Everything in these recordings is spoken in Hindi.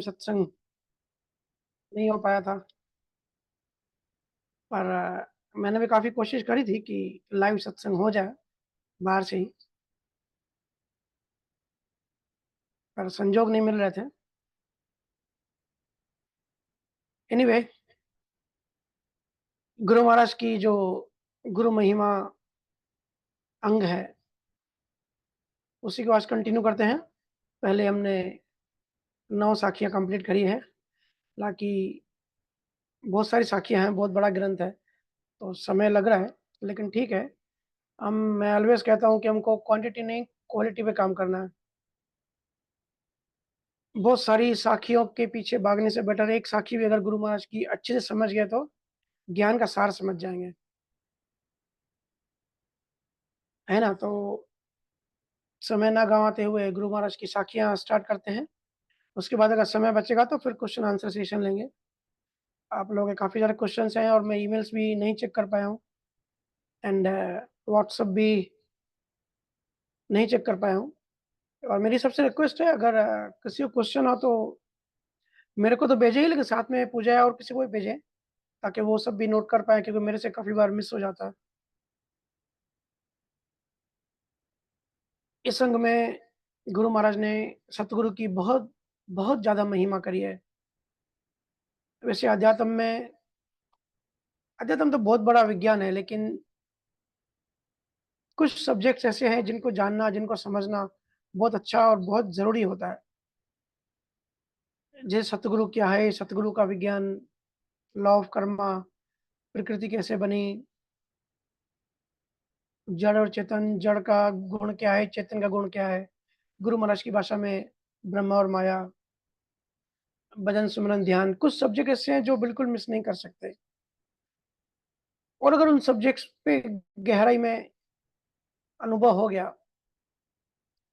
सत्संग नहीं हो पाया था। पर मैंने भी काफ़ी कोशिश करी थी कि लाइव सत्संग हो जाए बाहर से ही, पर संजोग नहीं मिल रहे थे। एनीवे, गुरु महाराज की जो गुरु महिमा अंग है, उसी को आज कंटिन्यू करते हैं। पहले हमने 9 साखियाँ कंप्लीट करी है, हालाँकि बहुत सारी साखियाँ हैं, बहुत बड़ा ग्रंथ है, तो समय लग रहा है, लेकिन ठीक है। मैं ऑलवेज़ कहता हूँ कि हमको क्वांटिटी नहीं, क्वालिटी पे काम करना है। बहुत सारी साखियों के पीछे भागने से बेटर एक साखी भी अगर गुरु महाराज की अच्छे से समझ गए तो ज्ञान का सार समझ जाएँगे, है ना? तो समय ना गँवाते हुए गुरु महाराज की साखियाँ स्टार्ट करते हैं। उसके बाद अगर समय बचेगा तो फिर क्वेश्चन आंसर सेशन लेंगे। आप लोगों के काफ़ी सारे क्वेश्चन्स हैं और मैं ईमेल्स भी नहीं चेक कर पाया हूँ एंड व्हाट्सएप भी नहीं चेक कर पाया हूँ। और मेरी सबसे रिक्वेस्ट है, अगर किसी को क्वेश्चन हो तो मेरे को तो भेजें ही, लेकिन साथ में पूजा या और किसी को भी भेजें, ताकि वो सब भी नोट कर पाएँ, क्योंकि मेरे से काफ़ी बार मिस हो जाता है। इस संघ में गुरु महाराज ने सतगुरु की बहुत, बहुत ज़्यादा महिमा करी है। वैसे अध्यात्म तो बहुत बड़ा विज्ञान है, लेकिन कुछ सब्जेक्ट्स ऐसे हैं जिनको जानना, जिनको समझना बहुत अच्छा और बहुत ज़रूरी होता है। जैसे सतगुरु क्या है, सतगुरु का विज्ञान, लॉ ऑफ कर्मा, प्रकृति कैसे बनी, जड़ और चेतन, जड़ का गुण क्या है, चेतन का गुण क्या है। गुरु महाराज की भाषा में ब्रह्मा और माया, भजन, सुमरन, ध्यान, कुछ सब्जेक्ट ऐसे हैं जो बिल्कुल मिस नहीं कर सकते। और अगर उन सब्जेक्ट्स पे गहराई में अनुभव हो गया,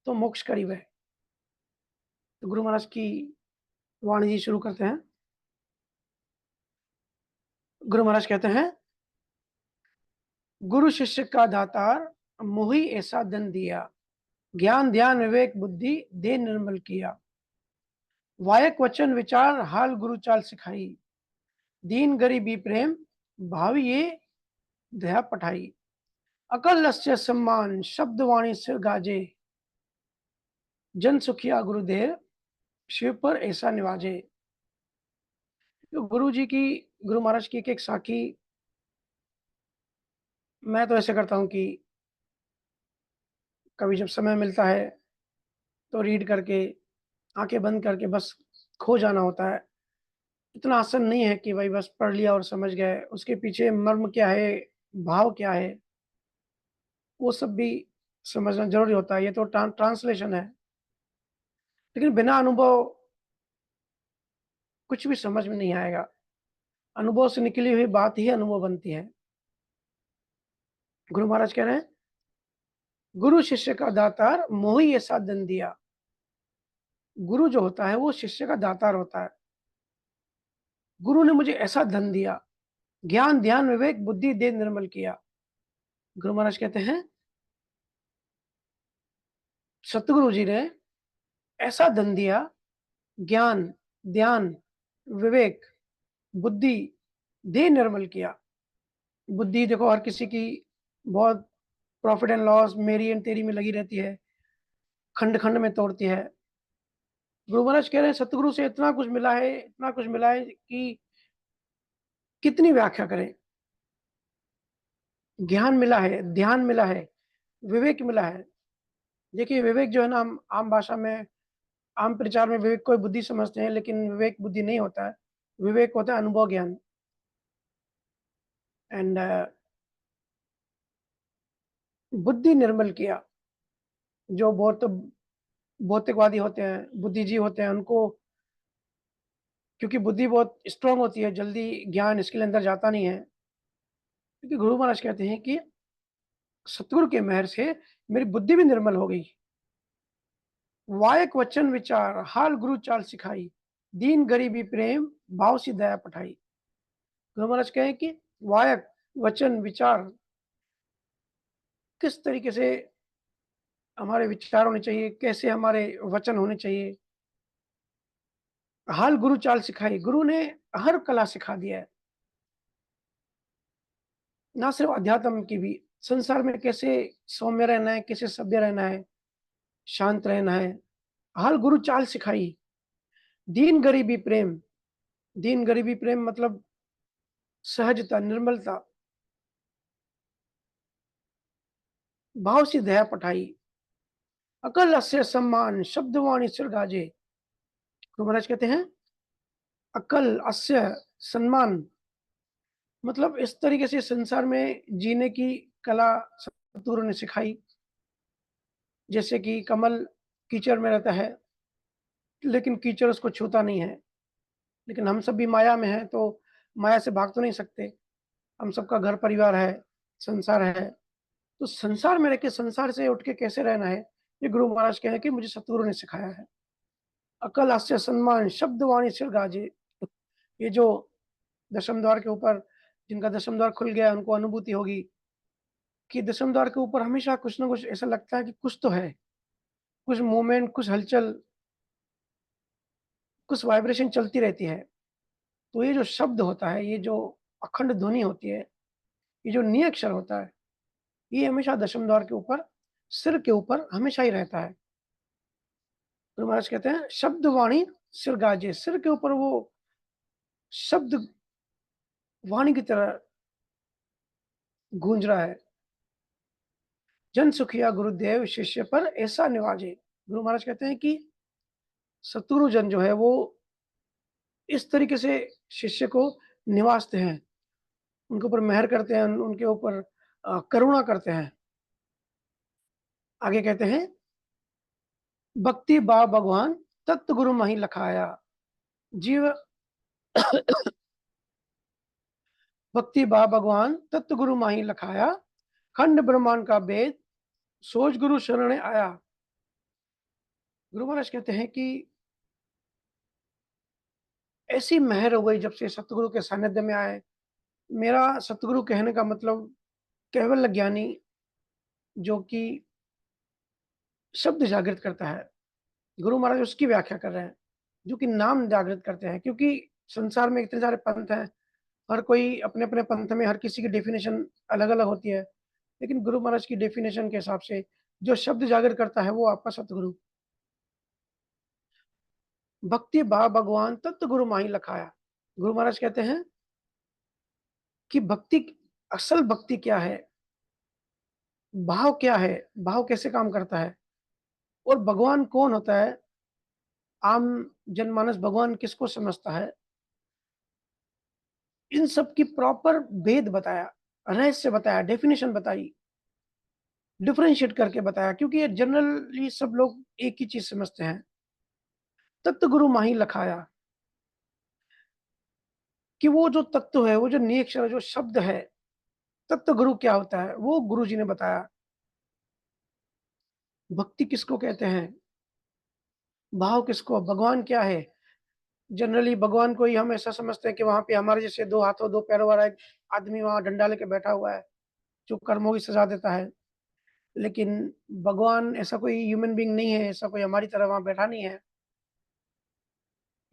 तो मोक्ष करीब है। तो गुरु महाराज की वाणी जी शुरू करते हैं। गुरु महाराज कहते हैं, गुरु शिष्य का दातार, मोहि ऐसा दन दिया, ज्ञान ध्यान विवेक बुद्धि दे निर्मल किया। वायक वचन विचार हाल गुरु चाल सिखाई, दीन गरीबी प्रेम भावी ये दया पठाई। अकल लस्य सम्मान शब्द वाणी से गाजे, जन सुखिया गुरुदेव शिव पर ऐसा निवाजे। तो गुरु जी की, गुरु महाराज की एक साखी, मैं तो ऐसे करता हूँ कि कभी जब समय मिलता है तो रीड करके, आंखें बंद करके बस खो जाना होता है। इतना आसान नहीं है कि भाई बस पढ़ लिया और समझ गए, उसके पीछे मर्म क्या है, भाव क्या है, वो सब भी समझना ज़रूरी होता है। ये तो ट्रांसलेशन है, लेकिन बिना अनुभव कुछ भी समझ में नहीं आएगा। अनुभव से निकली हुई बात ही अनुभव बनती है। गुरु महाराज कह रहे हैं, गुरु शिष्य का दातार मोहि ऐसा दन दिया। गुरु जो होता है वो शिष्य का दातार होता है। गुरु ने मुझे ऐसा धन दिया, ज्ञान ध्यान विवेक बुद्धि दे निर्मल किया। गुरु महाराज कहते हैं, सतगुरु जी ने ऐसा धन दिया, ज्ञान, ध्यान, विवेक, बुद्धि दे निर्मल किया। बुद्धि देखो हर किसी की बहुत प्रॉफिट एंड लॉस, मेरी एंड तेरी में लगी रहती है, खंड-खंड में तोड़ती है। गुरु महाराज कह रहे हैं, सतगुरु से इतना कुछ मिला है, इतना कुछ मिला है कि कितनी व्याख्या करें। ज्ञान मिला है, ध्यान मिला है, विवेक मिला है। देखिए विवेक जो है ना, हम आम भाषा में, आम प्रचार में विवेक को बुद्धि समझते हैं, लेकिन विवेक बुद्धि नहीं होता है। विवेक होता है अनुभव ज्ञान। एंड बुद्धि निर्मल किया। जो बहुत भौतिकवादी होते हैं, बुद्धिजीवी होते हैं, उनको, क्योंकि बुद्धि बहुत स्ट्रांग होती है, जल्दी ज्ञान इसके अंदर जाता नहीं है। क्योंकि गुरु महाराज कहते हैं कि सतगुरु के मेहर से मेरी बुद्धि भी निर्मल हो गई। वायक वचन विचार हाल गुरु चाल सिखाई, दीन गरीबी प्रेम भाव सी दया पठाई। गुरु महाराज कहें कि वायक वचन विचार, किस तरीके से हमारे विचार होने चाहिए, कैसे हमारे वचन होने चाहिए, हाल गुरु चाल सिखाई, गुरु ने हर कला सिखा दिया है, ना सिर्फ अध्यात्म की भी, संसार में कैसे सौम्य रहना है, कैसे सभ्य रहना है, शांत रहना है, हाल गुरु चाल सिखाई। दीन गरीबी प्रेम, दीन गरीबी प्रेम मतलब सहजता, निर्मलता, भाव सी दया पठाई, अकल अस्य सम्मान, शब्दवाणी सिर गाजे। गुरु महाराज कहते हैं, अकल अस्य सम्मान मतलब इस तरीके से संसार में जीने की कला सतगुरु ने सिखाई। जैसे कि कमल कीचड़ में रहता है, लेकिन कीचड़ उसको छूता नहीं है। लेकिन हम सब भी माया में हैं, तो माया से भाग तो नहीं सकते। हम सबका घर परिवार है, संसार है। तो संसार में रह के संसार से उठ के कैसे रहना है, ये गुरु महाराज कहे कि मुझे सतगुरु ने सिखाया है। अकल हास्य सम्मान शब्द वाणी सिर गाजे। ये जो दशम द्वार के ऊपर, जिनका दशम द्वार खुल गया, उनको अनुभूति होगी कि दशम द्वार के ऊपर हमेशा कुछ ना कुछ ऐसा लगता है कि कुछ तो है, कुछ मूवमेंट, कुछ हलचल, कुछ वाइब्रेशन चलती रहती है। तो ये जो शब्द होता है, ये जो अखंड ध्वनि होती है, ये जो नी अक्षर होता है, ये हमेशा दशम द्वार के ऊपर, सिर के ऊपर हमेशा ही रहता है। गुरु महाराज कहते हैं, शब्द वाणी सिर गाजे, सिर के ऊपर वो शब्द वाणी की तरह गूंज रहा है। जन सुखिया गुरुदेव शिष्य पर ऐसा निवाजे। गुरु महाराज कहते हैं कि सतगुरु जन जो है वो इस तरीके से शिष्य को निवासते हैं, उनके ऊपर मेहर करते हैं, उनके ऊपर करुणा करते हैं। आगे कहते हैं, भक्ति बा भगवान तत्व गुरु मही लखाया। जीव भक्ति बा भगवान तत्व गुरु माही लखाया, खंड ब्रह्मांड का भेद सोच गुरु शरण आया। गुरु महाराज कहते हैं कि ऐसी मेहर हो गई जब से सतगुरु के सानिध्य में आए। मेरा सतगुरु कहने का मतलब केवल ज्ञानी, जो कि शब्द जागृत करता है। गुरु महाराज उसकी व्याख्या कर रहे हैं, जो कि नाम जागृत करते हैं। क्योंकि संसार में इतने सारे पंथ हैं, हर कोई अपने-अपने पंथ में हर किसी की डेफिनेशन अलग-अलग होती है। लेकिन गुरु महाराज की डेफिनेशन के हिसाब से जो शब्द जागृत करता है, वो आपका सतगुरु। भक्ति भाव भगवान तत्व गुरु माही लखाया। गुरु महाराज कहते हैं कि भक्ति, असल भक्ति क्या है? भाव क्या है? भाव कैसे काम करता है? और भगवान कौन होता है? आम जनमानस भगवान किसको समझता है? इन सब की प्रॉपर भेद बताया, रहस्य बताया, डेफिनिशन बताई, डिफरेंशिएट करके बताया। क्योंकि ये जनरली सब लोग एक ही चीज़ समझते हैं। तत्व गुरु माही लखाया, कि वो जो तत्व है, वो जो निअक्षर, जो शब्द है, तत्व गुरु क्या होता है? वो गुरु जी ने बताया। भक्ति किसको कहते हैं? भाव किसको? भगवान क्या है? जनरली भगवान को ही हम ऐसा समझते हैं कि वहाँ पे हमारे जैसे 2 हाथों 2 पैरों वाला एक आदमी वहाँ डंडा लेके बैठा हुआ है, जो कर्मों की सज़ा देता है। लेकिन भगवान ऐसा कोई ह्यूमन बीइंग नहीं है, ऐसा कोई हमारी तरह वहाँ बैठा नहीं है।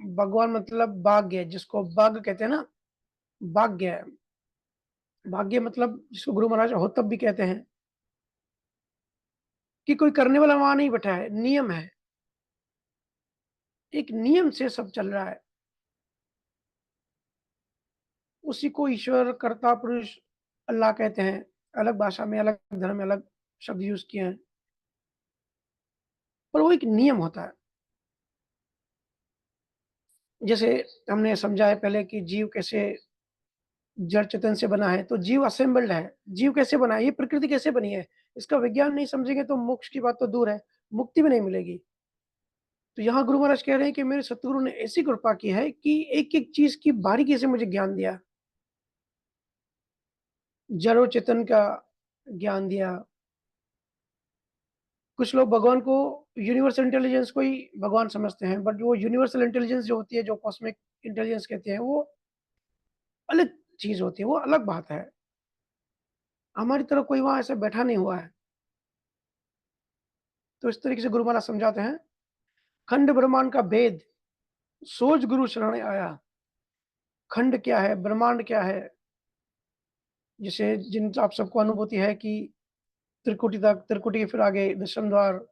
भगवान मतलब भाग्य, जिसको भाग्य कहते हैं ना, भाग्य। भाग्य मतलब जिसको गुरु महाराज होतब भी कहते हैं, कि कोई करने वाला वहाँ नहीं बैठा है, नियम है। एक नियम से सब चल रहा है। उसी को ईश्वर, कर्ता, पुरुष, अल्लाह कहते हैं। अलग भाषा में, अलग धर्म में अलग शब्द यूज़ किए हैं, पर वो एक नियम होता है। जैसे हमने समझा है पहले कि जीव कैसे जड़ चेतन से बना है, तो जीव असेंबल्ड है। जीव कैसे बना है? ये प्रकृति कैसे बनी है? इसका विज्ञान नहीं समझेंगे तो मोक्ष की बात तो दूर है, मुक्ति भी नहीं मिलेगी। तो यहाँ गुरु महाराज कह रहे हैं कि मेरे सतगुरु ने ऐसी कृपा की है कि एक-एक चीज़ की बारीकी से मुझे ज्ञान दिया। जड़ और चेतन का ज्ञान दिया। कुछ लोग भगवान को, यूनिवर्सल इंटेलिजेंस को ही भगवान समझते हैं, बट वो यूनिवर्सल इंटेलिजेंस जो होती है, जो कॉस्मिक इंटेलिजेंस कहते हैं, वो अलग चीज़ होती है, वो अलग बात है। हमारी तरह कोई वहाँ ऐसे बैठा नहीं हुआ है। तो इस तरीके से गुरु महाराज समझाते हैं, खंड ब्रह्मांड का भेद सोच गुरु शरण आया। खंड क्या है? ब्रह्मांड क्या है? जिसे जिन आप सबको अनुभूति है कि त्रिकुटी तक, त्रिकुटी के फिर आगे दशम द्वार,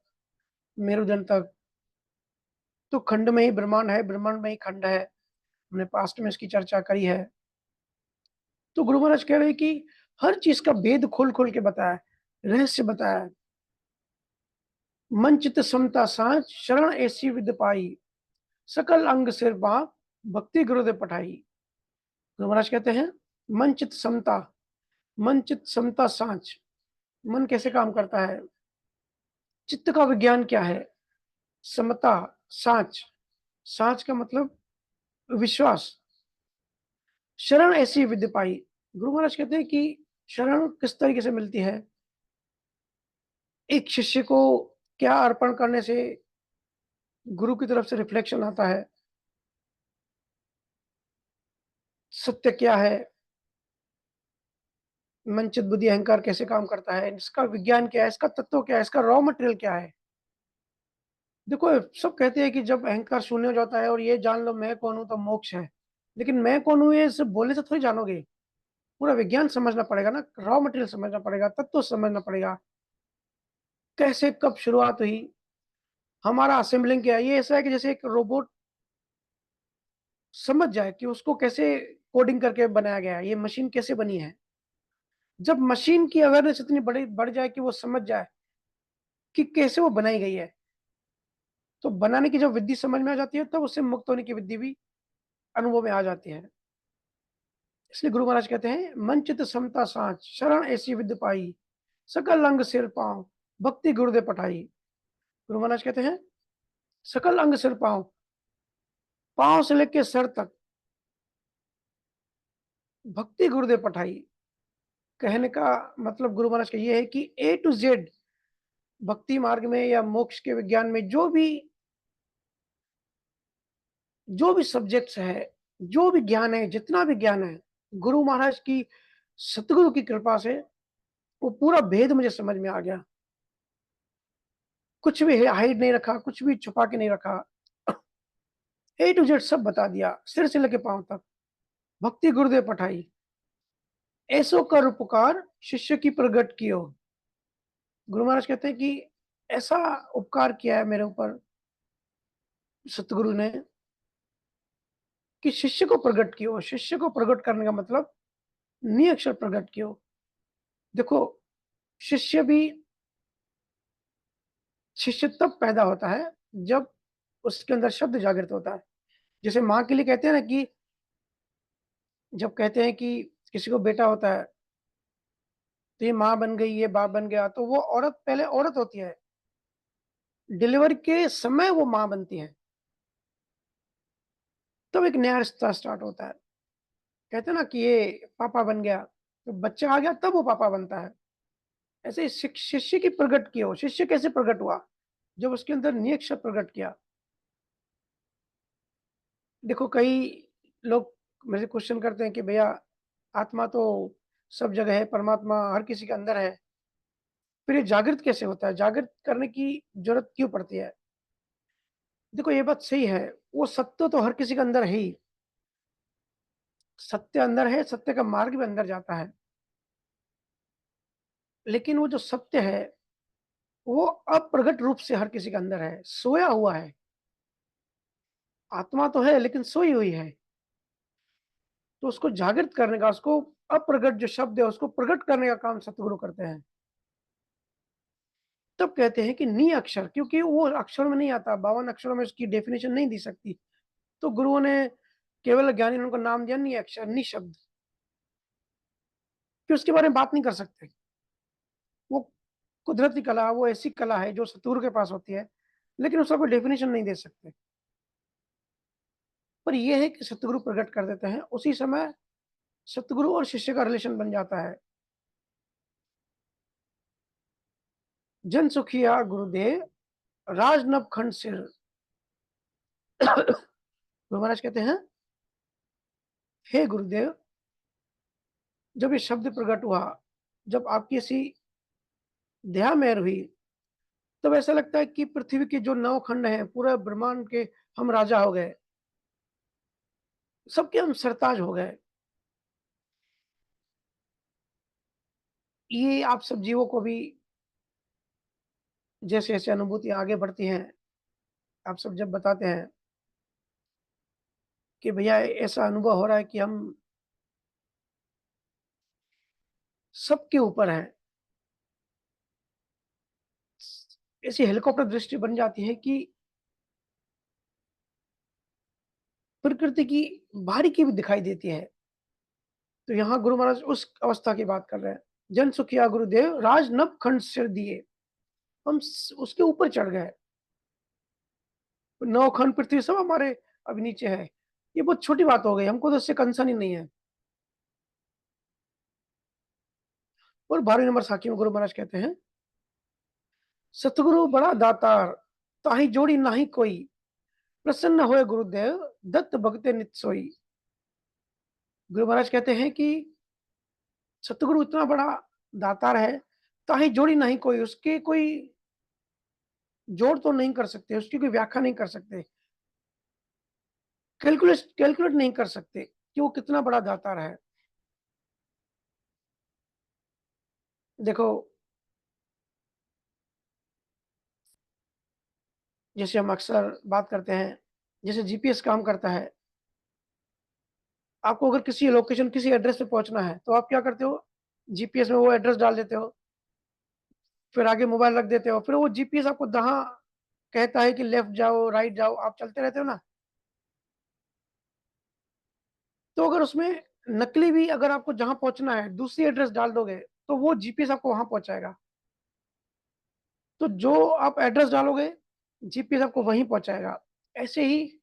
मेरुदंड तक, तो खंड में ही ब्रह्मांड है, ब्रह्मांड में ही खंड है। हमने पास्ट में इसकी चर्चा करी है। तो गुरु महाराज कह रहे हैं कि हर चीज़ का भेद खोल-खोल के बताया है, रहस्य बताया है। मन चित समता साँझ, शरण ऐसी विद्य पाई, सकल अंग सिर बाँध, भक्ति गुरुदेव पठाई। गुरु महाराज कहते हैं, मन चित समता, मन चित समता साँझ। मन कैसे काम करता है? चित्त का विज्ञान क्या है? समता, साँच। साँच का मतलब विश्वास। शरण ऐसी विद्य पाई। गुरु महाराज कहते हैं कि शरण किस तरीके से मिलती है? एक शिष्य को क्या अर्पण करने से गुरु की तरफ से रिफ्लेक्शन आता है? सत्य क्या है? मन, चित्त, बुद्धि, अहंकार कैसे काम करता है? इसका विज्ञान क्या है? इसका तत्व क्या है? इसका रॉ मटेरियल क्या है? देखो, सब कहते हैं कि जब अहंकार शून्य हो जाता है और ये जान लो मैं कौन हूँ तो मोक्ष है। लेकिन मैं कौन हूँ ये सिर्फ बोलने से थोड़ी जानोगे। पूरा विज्ञान समझना पड़ेगा ना, रॉ मटेरियल समझना पड़ेगा, तत्व समझना पड़ेगा। कैसे कब शुरुआत हुई? हमारा असेंबलिंग क्या है? ये ऐसा है कि जैसे एक रोबोट समझ जाए कि उसको कैसे कोडिंग करके बनाया गया है, ये मशीन कैसे बनी है। जब मशीन की अवेयरनेस इतनी बड़ी बढ़ जाए कि वो समझ जाए कि कैसे वो बनाई गई है, तो बनाने की जब विधि समझ में आ जाती है, तब उससे मुक्त होने की विधि भी अनुभव में आ जाती है। इसलिए गुरु महाराज कहते हैं, मन चित समता साँच, शरण ऐसी विद्य पाई, सकल अंग सिर पाँव, भक्ति गुरुदेव पठाई। गुरु महाराज कहते हैं, सकल अंग सिर पाँव, पाँव से लेके सर तक भक्ति गुरुदेव पठाई। कहने का मतलब गुरु महाराज का ये है कि ए टू जेड भक्ति मार्ग में या मोक्ष के विज्ञान में जो भी सब्जेक्ट्स है, जो भी ज्ञान है, जितना भी ज्ञान है, गुरु महाराज की सतगुरु की कृपा से वो पूरा भेद मुझे समझ में आ गया। कुछ भी हाइड नहीं रखा, कुछ भी छुपा के नहीं रखा। ए टू जेड सब बता दिया, सिर से लेके पाँव तक। भक्ति गुरुदेव पठाई, ऐसो कर उपकार शिष्य की प्रगट कियो। गुरु महाराज कहते हैं कि ऐसा उपकार किया है मेरे ऊपर सतगुरु ने कि शिष्य को प्रकट कियो। शिष्य को प्रकट करने का मतलब निअक्षर प्रकट कियो। देखो, शिष्य भी शिष्य तब पैदा होता है जब उसके अंदर शब्द जागृत होता है। जैसे माँ के लिए कहते हैं ना कि जब कहते हैं कि किसी को बेटा होता है, तो ये माँ बन गई, ये बाप बन गया, तो वो औरत पहले औरत होती है। डिलीवरी के समय वो माँ बनती है, तब एक नया रिश्ता स्टार्ट होता है। कहते हैं ना कि ये पापा बन गया, तो बच्चा आ गया तब वो पापा बनता है। ऐसे ही शिष्य की प्रकट की हो। शिष्य कैसे प्रकट हुआ? जब उसके अंदर निअक्षर प्रकट किया। देखो, कई लोग मेरे से क्वेश्चन करते हैं कि भैया आत्मा तो सब जगह है, परमात्मा हर किसी के अंदर है, फिर ये जागृत कैसे होता है? जागृत करने की ज़रूरत क्यों पड़ती है? देखो, ये बात सही है, वो सत्य तो हर किसी के अंदर है ही। सत्य अंदर है, सत्य का मार्ग भी अंदर जाता है। लेकिन वो जो सत्य है, वो अप्रगट रूप से हर किसी के अंदर है, सोया हुआ है। आत्मा तो है लेकिन सोई हुई है। तो उसको जागृत करने का, उसको अप्रगट जो शब्द है उसको प्रकट करने का काम सतगुरु करते हैं। तब कहते हैं कि नी अक्षर, क्योंकि वो अक्षरों में नहीं आता, 52 अक्षरों में उसकी डेफिनेशन नहीं दी सकती। तो गुरुओं ने, केवल ज्ञानी ने उनको नाम दिया नी अक्षर, नी शब्द, कि उसके बारे में बात नहीं कर सकते। वो कुदरती कला, वो ऐसी कला है जो सतगुरु के पास होती है, लेकिन उसका कोई डेफिनेशन नहीं दे सकते। पर ये है कि सतगुरु प्रकट कर देते हैं, उसी समय सतगुरु और शिष्य का रिलेशन बन जाता है। जन सुखिया गुरुदेव, राजनभ खंड सिर। गुरु महाराज कहते हैं, हे गुरुदेव, जब ये शब्द प्रकट हुआ, जब आपकी ऐसी दया मेहर हुई, तब ऐसा लगता है कि पृथ्वी के जो 9 खंड हैं, पूरे ब्रह्मांड के हम राजा हो गए। सबके हम सरताज हो गए। ये आप सब जीवों को भी जैसे-जैसे अनुभूति आगे बढ़ती हैं, आप सब जब बताते हैं कि भैया ऐसा अनुभव हो रहा है कि हम सबके ऊपर हैं। ऐसी हेलीकॉप्टर दृष्टि बन जाती है कि प्रकृति की बारीकी भी दिखाई देती है। तो यहाँ गुरु महाराज उस अवस्था की बात कर रहे हैं। जन सुखिया गुरुदेव राज नभ खंड सिर दिए। हम उसके ऊपर चढ़ गए। नौ खंड पृथ्वी सब हमारे अभी नीचे है। ये बहुत छोटी बात हो गई, हमको तो इससे कंसर्न ही नहीं है। और 12वें नंबर साखी में गुरु महाराज कहते हैं, सतगुरु बड़ा दातार, ताहि जोड़ी नाही कोई, प्रसन्न होए गुरुदेव, दत्त भगते नित सोई। गुरु महाराज कहते हैं कि सतगुरु इतना बड़ा दातार है, ताहि जोड़ी नहीं कोई, उसके कोई जोड़ तो नहीं कर सकते, उसकी कोई व्याख्या नहीं कर सकते, कैलकुलेट नहीं कर सकते कि वो कितना बड़ा दातार है। देखो, जैसे हम अक्सर बात करते हैं, जैसे जीपीएस काम करता है, आपको अगर किसी लोकेशन, किसी एड्रेस पे पहुँचना है, तो आप क्या करते हो? जीपीएस में वो एड्रेस डाल देते हो, फिर आगे मोबाइल रख देते हो, फिर वो जीपीएस आपको जहाँ कहता है कि लेफ्ट जाओ, राइट जाओ, आप चलते रहते हो ना। तो अगर उसमें नकली भी अगर आपको जहाँ पहुँचना है, दूसरी एड्रेस डाल दोगे, तो वो जीपीएस आपको वहाँ पहुँचाएगा। तो जो आप एड्रेस डालोगे, जीपीएस आपको वहीं पहुँचाएगा। ऐसे ही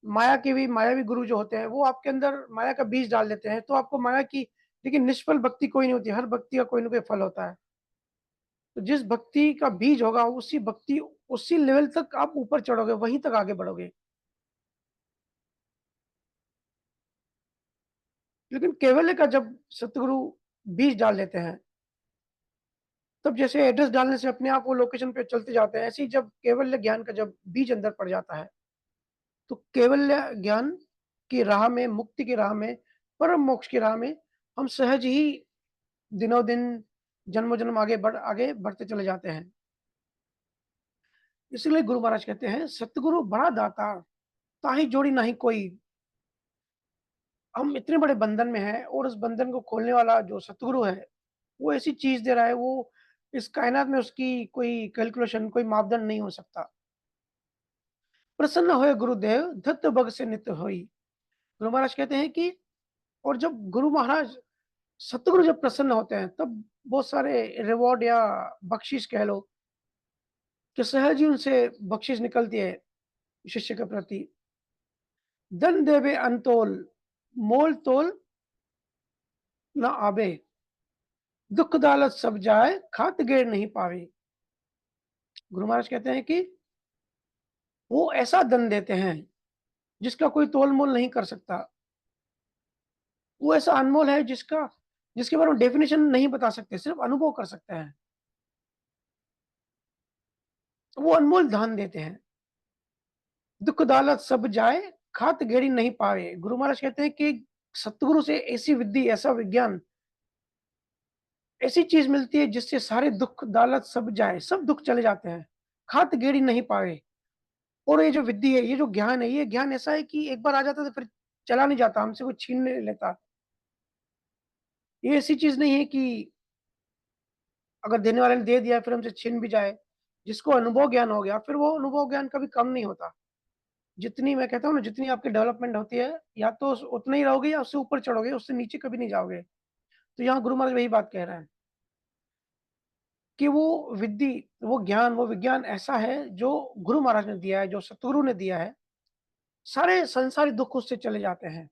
माया के भी मायावी गुरु जो होते हैं, वो आपके अंदर माया का बीज डाल देते हैं, तो आपको माया की, लेकिन निष्फल भक्ति कोई नहीं होती, हर भक्ति का कोई न कोई फल होता है। तो जिस भक्ति का बीज होगा, उसी भक्ति, उसी लेवल तक आप ऊपर चढ़ोगे, वहीं तक आगे बढ़ोगे। लेकिन कैवल्य का जब सतगुरु बीज डाल देते हैं, तब जैसे एड्रेस डालने से अपने आप वो लोकेशन पे चलते जाते हैं, ऐसे ही जब कैवल्य ज्ञान का जब बीज अंदर पड़ जाता है, तो कैवल्य ज्ञान की राह में, मुक्ति की राह में, परम मोक्ष की राह में हम सहज ही दिनों-दिन, जन्मों-जन्म आगे बढ़ते चले जाते हैं। इसीलिए गुरु महाराज कहते हैं, सतगुरु बड़ा दाता, ताहि जोड़ी नहीं कोई। हम इतने बड़े बंधन में हैं और उस बंधन को खोलने वाला जो सतगुरु है, वो ऐसी चीज़ दे रहा है, वो इस कायनात में उसकी कोई कैलकुलेशन, कोई मापदंड नहीं हो सकता। प्रसन्न होए गुरुदेव, धत्त भग से नित होई। गुरु महाराज कहते हैं कि और जब गुरु महाराज, सतगुरु जब प्रसन्न होते हैं, तब बहुत सारे रिवॉर्ड या बख्शीश कह लो, कि सहज ही उनसे बख्शीश निकलती है शिष्य के प्रति। धन देवे अनतोल, मोल तोल न आबे, दुःख दालत सब जाए, खात गेड़ नहीं पावे। गुरु महाराज कहते हैं कि वो ऐसा धन देते हैं, जिसका कोई तोल-मोल नहीं कर सकता। वो ऐसा अनमोल है जिसके बारे में डेफिनिशन नहीं बता सकते, सिर्फ अनुभव कर सकते हैं। तो वो अनमोल धन देते हैं। दुःख दालत सब जाए, खात गेड़ी नहीं पावे। गुरु महाराज कहते हैं कि सतगुरु से ऐसी विद्धि, ऐसा विज्ञान, ऐसी चीज़ मिलती है जिससे सारे दुःख दालत सब जाए, सब दुःख चले जाते हैं। खात गेड़ी नहीं पावे। और ये जो विद्धि है, ये जो ज्ञान है, ये ज्ञान ऐसा है कि एक बार आ जाता है तो फिर चला नहीं जाता, हमसे कोई छीन नहीं लेता। ये ऐसी चीज़ नहीं है कि अगर देने वाले ने दे दिया फिर हमसे छीन भी जाए। जिसको अनुभव ज्ञान हो गया, फिर वो अनुभव ज्ञान कभी कम नहीं होता। जितनी मैं कहता हूँ ना, जितनी आपकी डेवलपमेंट होती है, या तो उतना ही रहोगे या उससे ऊपर चढ़ोगे, उससे नीचे कभी नहीं जाओगे। तो यहाँ गुरु महाराज वही बात कह रहे हैं कि वो विद्धि, वो ज्ञान, वो विज्ञान ऐसा है जो गुरु महाराज ने दिया है, जो सतगुरु ने दिया है। सारे संसारी दुःख उससे चले जाते हैं।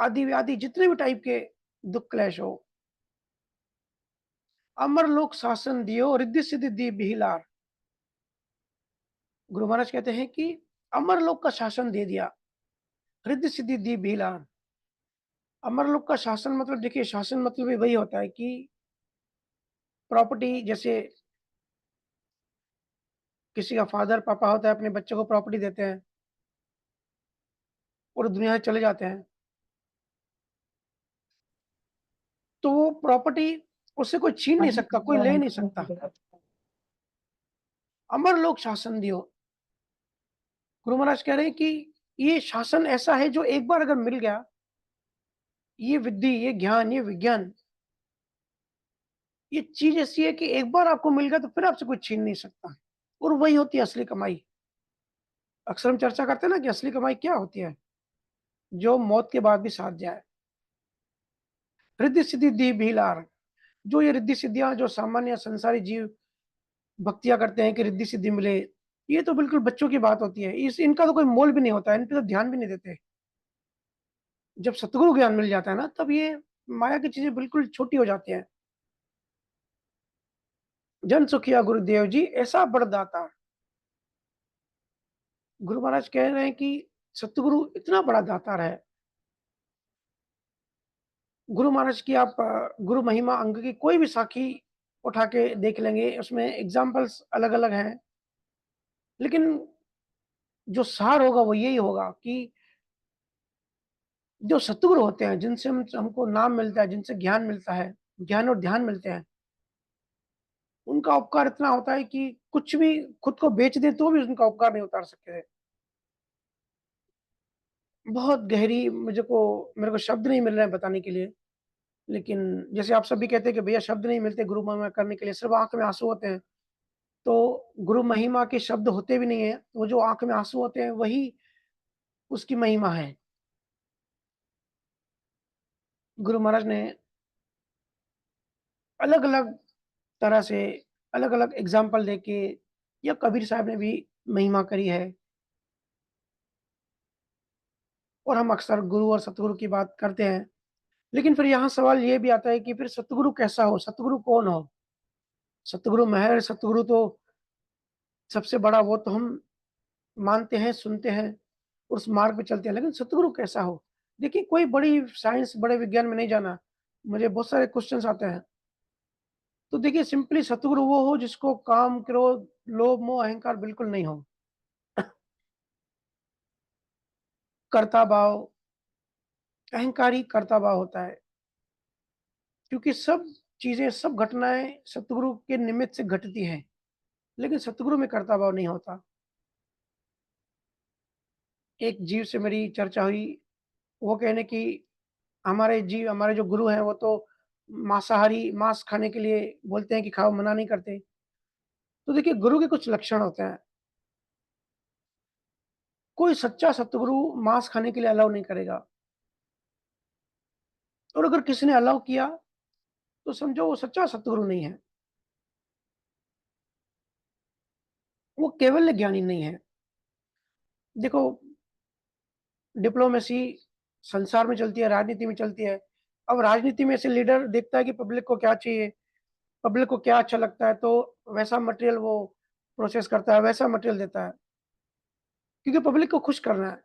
आदि-व्याधि जितने भी टाइप के दुःख क्लेश हो, अमर लोक शासन दियो, रिद्धि सिद्धि दी बिहिलार। गुरु महाराज कहते हैं कि अमर लोक का शासन दे दिया, रिद्धि सिद्धि दी बिहिलार। अमर लोक का शासन मतलब, देखिए शासन मतलब ही वही होता है कि प्रॉपर्टी, जैसे किसी का फादर पापा होता है, अपने बच्चों को प्रॉपर्टी देते हैं, और दुनिया से चले जाते हैं, तो वो प्रॉपर्टी उससे कोई छीन नहीं सकता, कोई ले नहीं सकता। अमर लोक शासन दियो। गुरु महाराज कह रहे हैं कि ये शासन ऐसा है जो एक बार अगर मिल गया, ये विद्धि, ये ज्ञान, ये विज्ञान, ये चीज़ ऐसी है कि एक बार आपको मिल गया तो फिर आपसे कोई छीन नहीं सकता। और वही होती है असली कमाई। अक्सर हम चर्चा करते हैं ना कि असली कमाई क्या होती है? जो मौत के बाद भी साथ जाए। रिद्धि सिद्धि दी भीलार। जो ये रिद्धि सिद्धियाँ जो सामान्य संसारी जीव भक्तियाँ करते हैं कि रिद्धि सिद्धि मिले, ये तो बिल्कुल बच्चों की बात होती है। इस इनका तो कोई मोल भी नहीं होता है, इन पे तो ध्यान भी नहीं देते। जब सतगुरु ज्ञान मिल जाता है ना, तब ये माया की चीज़ें बिल्कुल छोटी हो जाती हैं। जन सुखिया गुरुदेव जी ऐसा बड़दाता। गुरु महाराज कह रहे हैं कि सतगुरु इतना बड़ा दातार है। गुरु महाराज की आप गुरु महिमा अंग की कोई भी साखी उठा के देख लेंगे, उसमें एग्ज़ाम्पल्स अलग-अलग हैं। लेकिन जो सार होगा वो यही होगा कि जो सतगुरु होते हैं, जिनसे हमको नाम मिलता है, जिनसे ज्ञान मिलता है, ज्ञान और ध्यान मिलते हैं, उनका उपकार इतना होता है कि कुछ भी खुद को बेच दें तो भी उनका उपकार नहीं उतार सकते। बहुत गहरी मेरे को शब्द नहीं मिल रहे हैं बताने के लिए। लेकिन जैसे आप सभी कहते हैं कि भैया शब्द नहीं मिलते गुरु महिमा करने के लिए, सिर्फ़ आँख में आँसू होते हैं। तो गुरु महिमा के शब्द होते भी नहीं हैं, वो जो आँख में आँसू होते हैं वही उसकी महिमा है। गुरु महाराज ने अलग-अलग तरह से, अलग-अलग एग्ज़ाम्पल देके या कबीर साहब ने भी महिमा करी है। और हम अक्सर गुरु और सतगुरु की बात करते हैं। लेकिन फिर यहाँ सवाल ये भी आता है कि फिर सतगुरु कैसा हो? सतगुरु कौन हो? सतगुरु महर, सतगुरु तो सबसे बड़ा वो तो हम मानते हैं, सुनते हैं, उस मार्ग पे चलते हैं, लेकिन सतगुरु कैसा हो? देखिए, कोई बड़ी साइंस, बड़े विज्ञान में नहीं जाना। मुझे बहुत सारे क्वेश्चन्स आते हैं। तो देखिए सिंपली सतगुरु वो हो जिसको काम, क्रोध, लोभ, मोह, अहंकार बिल्कुल नहीं हो। कर्ता भाव, अहंकार ही कर्ता भाव होता है। क्योंकि सब चीज़ें, सब घटनाएँ सतगुरु के निमित्त से घटती हैं, लेकिन सतगुरु में कर्ता भाव नहीं होता। एक जीव से मेरी चर्चा हुई, वो कहने की हमारे जो गुरु हैं वो तो मांसाहारी, मांस खाने के लिए बोलते हैं कि खाओ, मना नहीं करते। तो देखिए गुरु के कुछ लक्षण होते हैं। कोई सच्चा सतगुरु मांस खाने के लिए अलाउ नहीं करेगा। और अगर किसी ने अलाउ किया, तो समझो वो सच्चा सतगुरु नहीं है। वो केवल ज्ञानी नहीं है। देखो, डिप्लोमेसी संसार में चलती है, राजनीति में चलती है। अब राजनीति में से लीडर देखता है कि पब्लिक को क्या चाहिए, पब्लिक को क्या अच्छा लगता है, तो वैसा मटेरियल वो प्रोसेस करता है, वैसा मटेरियल देता है, क्योंकि पब्लिक को खुश करना है।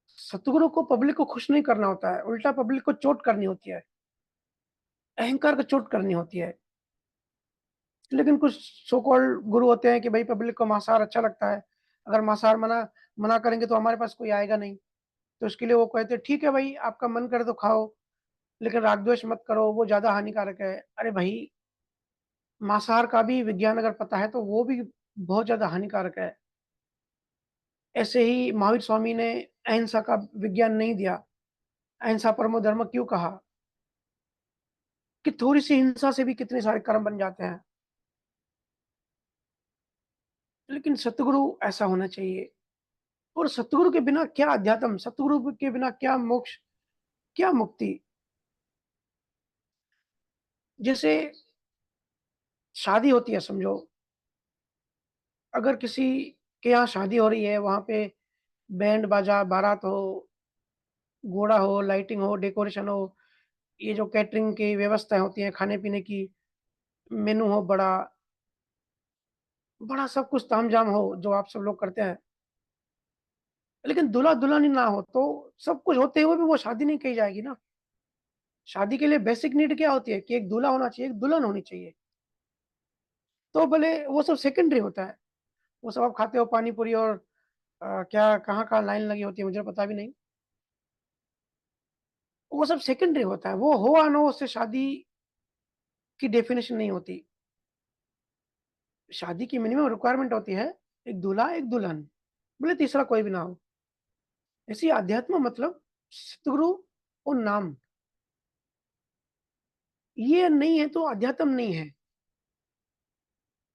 सतगुरु को पब्लिक को खुश नहीं करना होता है, उल्टा पब्लिक को चोट करनी होती है, अहंकार को चोट करनी होती है। लेकिन कुछ सो कॉल्ड गुरु होते हैं कि भई पब्लिक को मांसाहार अच्छा लगता है, अगर मांसाहार मना मना करेंगे तो हमारे पास कोई आएगा नहीं। तो इसके लिए वो कहते हैं ठीक है भई, आपका मन करे तो खाओ, लेकिन राग-द्वेष मत करो, वो ज़्यादा हानिकारक है। अरे भई, मांसाहार का भी विज्ञान अगर पता है तो वो भी बहुत ज़्यादा हानिकारक है। ऐसे ही महावीर स्वामी ने अहिंसा का विज्ञान नहीं दिया। अहिंसा परमो धर्म क्यों कहा? कि थोड़ी-सी हिंसा से भी कितने सारे कर्म बन जाते हैं। लेकिन सतगुरु ऐसा होना चाहिए। और सतगुरु के बिना क्या अध्यात्म, सतगुरु के बिना क्या मोक्ष, क्या मुक्ति? जैसे शादी होती है समझो, अगर किसी के यहाँ शादी हो रही है, वहाँ पे बैंड बाजा, बारात हो, घोड़ा हो, लाइटिंग हो, डेकोरेशन हो, ये जो कैटरिंग की व्यवस्थाएँ होती हैं, खाने-पीने की, मेनू हो बड़ा, बड़ा सब कुछ तामझाम हो, जो आप सब लोग करते हैं। लेकिन दूल्हा-दुल्हन ही ना हो, तो सब कुछ होते हुए भी वो शादी नहीं कही जाएगी ना। शादी के लिए बेसिक नीड क्या होती है कि एक दूल्हा होना चाहिए, एक दुल्हन होनी चाहिए। तो भले वो सब सेकेंडरी होता है। वो सब आप खाते हो पानी पूरी और क्या कहाँ-कहाँ लाइन लगी होती है मुझे पता भी नहीं। वो सब सेकेंडरी होता है, वो हो या ना हो उससे शादी की डेफिनिशन नहीं होती। शादी की मिनिमम रिक्वायरमेंट होती है, एक दूल्हा, एक दुल्हन, भले तीसरा कोई भी ना हो। ऐसे ही अध्यात्म मतलब सतगुरु और नाम, ये नहीं है तो अध्यात्म नहीं है।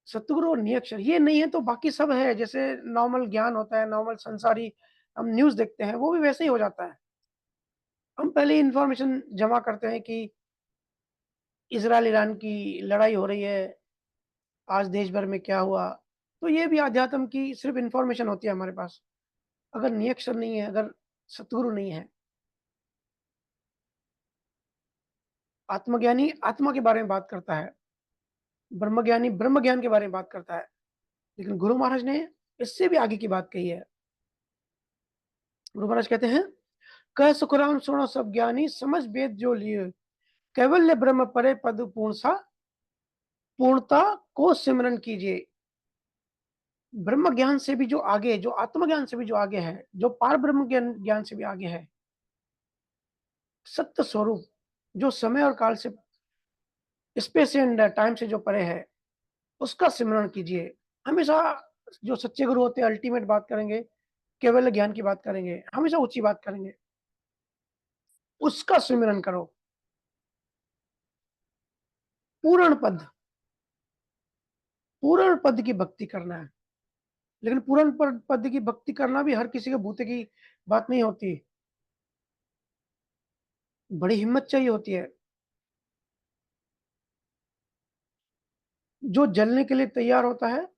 सतगुरु और नियक्षर ये नहीं है तो बाकी सब है, जैसे नॉर्मल ज्ञान होता है, नॉर्मल संसारी हम न्यूज़ देखते हैं, वो भी वैसे ही हो जाता है। हम पहले इन्फॉर्मेशन जमा करते हैं कि इज़राइल-ईरान की लड़ाई हो रही है, आज देश भर में क्या हुआ? तो ये भी अध्यात्म की सिर्फ़ इन्फॉर्मेशन होती है हमारे पास। अगर नियक्षर नहीं है, अगर सतगुरु नहीं है, आत्मज्ञानी आत्मा के बारे में बात करता है, ब्रह्मज्ञानी ब्रह्म ज्ञान के बारे में बात करता है। लेकिन गुरु महाराज ने इससे भी आगे की बात कही है। गुरु महाराज कहते हैं, "कह सुखराम सुनो सब ज्ञानी, समझ वेद जो लिए, कैवल्य ब्रह्म परे पद पूर्ण सा, पूर्णता को सिमरन कीजिए।" ब्रह्म ज्ञान से भी जो आगे, जो आत्मज्ञान से भी जो आगे है, जो पार ब्रह्म ज्ञान ज्ञान से भी आगे है, सत्य स्वरूप, जो समय और काल से, स्पेस एंड टाइम से जो परे है, उसका सिमरण कीजिए। हमेशा जो सच्चे गुरु होते हैं अल्टीमेट बात करेंगे, केवल ज्ञान की बात करेंगे, हमेशा ऊँची बात करेंगे। उसका सिमरन करो। पूर्ण पद, पूर्ण पद की भक्ति करना है। लेकिन पूर्ण पद की भक्ति करना भी हर किसी के बूते की बात नहीं होती। बड़ी हिम्मत चाहिए होती है। जो जलने के लिए तैयार होता है,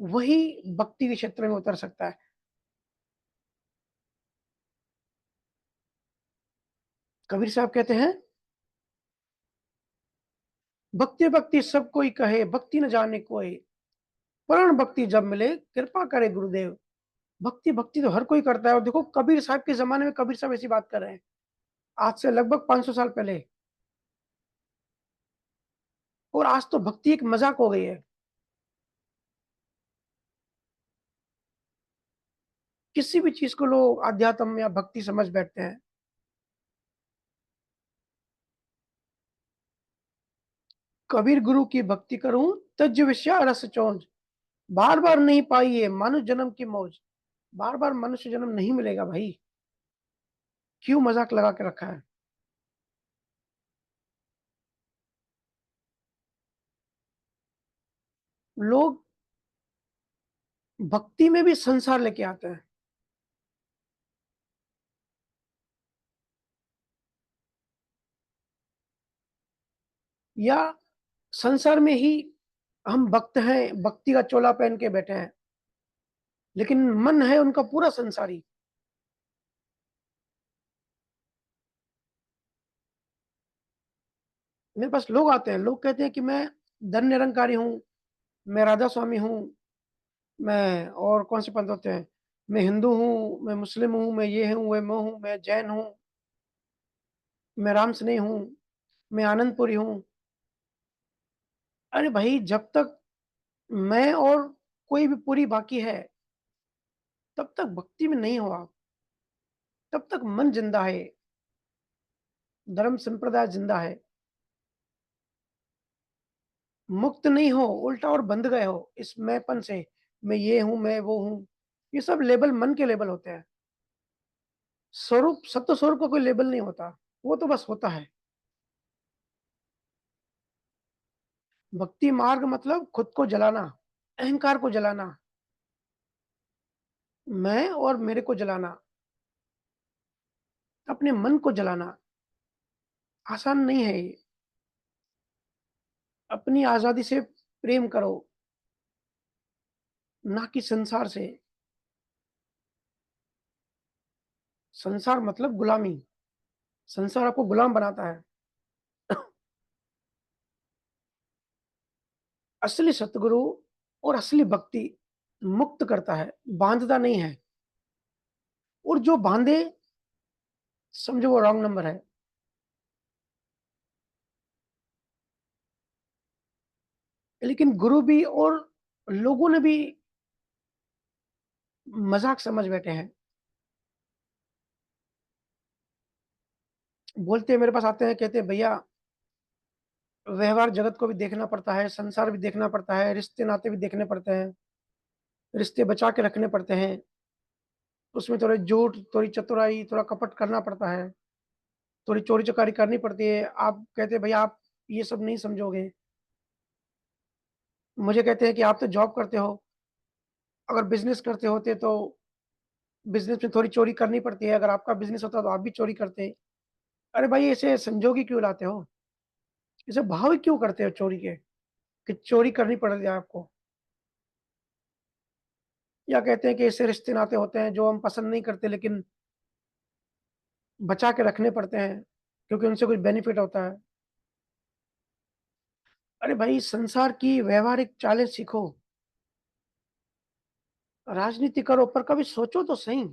वही भक्ति के क्षेत्र में उतर सकता है। कबीर साहब कहते हैं, भक्ति भक्ति सब कोई कहे, भक्ति न जाने कोई, पूर्ण भक्ति जब मिले, कृपा करे गुरुदेव। भक्ति भक्ति तो हर कोई करता है और देखो कबीर साहब के ज़माने में कबीर साहब ऐसी बात कर रहे हैं। आज से लगभग 500 साल पहले, और आज तो भक्ति एक मज़ाक हो गई है। किसी भी चीज़ को लोग अध्यात्म या भक्ति समझ बैठते हैं। कबीर गुरु की भक्ति करूँ, तज विषया रस चौंध। बार-बार नहीं पाई ये मानुष जन्म की मौज। बार-बार मनुष्य जन्म नहीं मिलेगा भाई, क्यों मज़ाक लगा के रखा है? लोग भक्ति में भी संसार लेके आते हैं, या संसार में ही हम भक्त हैं, भक्ति का चोला पहन के बैठे हैं, लेकिन मन है उनका पूरा संसारी। मेरे पास लोग आते हैं, लोग कहते हैं कि मैं धन निरंकारी हूँ, मैं राधा स्वामी हूँ, मैं और कौन से पंथ होते हैं, मैं हिंदू हूँ, मैं मुस्लिम हूँ, मैं ये हूँ, मैं वो हूँ, मैं जैन हूँ, मैं राम स्नेही हूँ, मैं आनंदपुरी हूँ। अरे भाई, जब तक मैं और कोई भी पूरी बाकी है, तब तक भक्ति में नहीं हो आप, तब तक मन जिंदा है, धर्म संप्रदाय जिंदा है। मुक्त नहीं हो, उल्टा और बंध गए हो इस मैंपन से, मैं ये हूँ, मैं वो हूँ। ये सब लेबल मन के लेबल होते हैं। स्वरूप, सत्य स्वरूप का कोई लेबल नहीं होता, वो तो बस होता है। भक्ति मार्ग मतलब खुद को जलाना, अहंकार को जलाना, मैं और मेरे को जलाना, अपने मन को जलाना। आसान नहीं है ये। अपनी आज़ादी से प्रेम करो, ना कि संसार से। संसार मतलब गुलामी, संसार आपको गुलाम बनाता है। असली सतगुरु और असली भक्ति मुक्त करता है, बाँधता नहीं है। और जो बाँधे, समझो वो रॉन्ग नंबर है। लेकिन गुरु भी और लोगों ने भी मज़ाक समझ बैठे हैं। बोलते हैं मेरे पास आते हैं कहते हैं भैया व्यवहार जगत को भी देखना पड़ता है, संसार भी देखना पड़ता है, रिश्ते-नाते भी देखने पड़ते हैं, रिश्ते बचा के रखने पड़ते हैं। उसमें थोड़े झूठ, थोड़ी चतुराई, थोड़ा कपट करना पड़ता है, थोड़ी चोरी-चकारी करनी पड़ती है। आप कहते हैं भैया आप ये सब नहीं समझोगे। मुझे कहते हैं कि आप तो जॉब करते हो, अगर बिज़नेस करते होते तो बिज़नेस में थोड़ी चोरी करनी पड़ती है, अगर आपका बिज़नेस होता तो आप भी चोरी करते। अरे भाई ऐसे संजोग ही क्यों लाते हो? ऐसे भाव ही क्यों करते हो चोरी के, कि चोरी करनी पड़ रही है आपको? या कहते हैं कि ऐसे रिश्ते-नाते होते हैं जो हम पसंद नहीं करते लेकिन बचा के रखने पड़ते हैं, क्योंकि उनसे कुछ बेनिफिट होता है। अरे भाई संसार की व्यावहारिक चालें सीखो, राजनीति करो पर कभी सोचो तो सही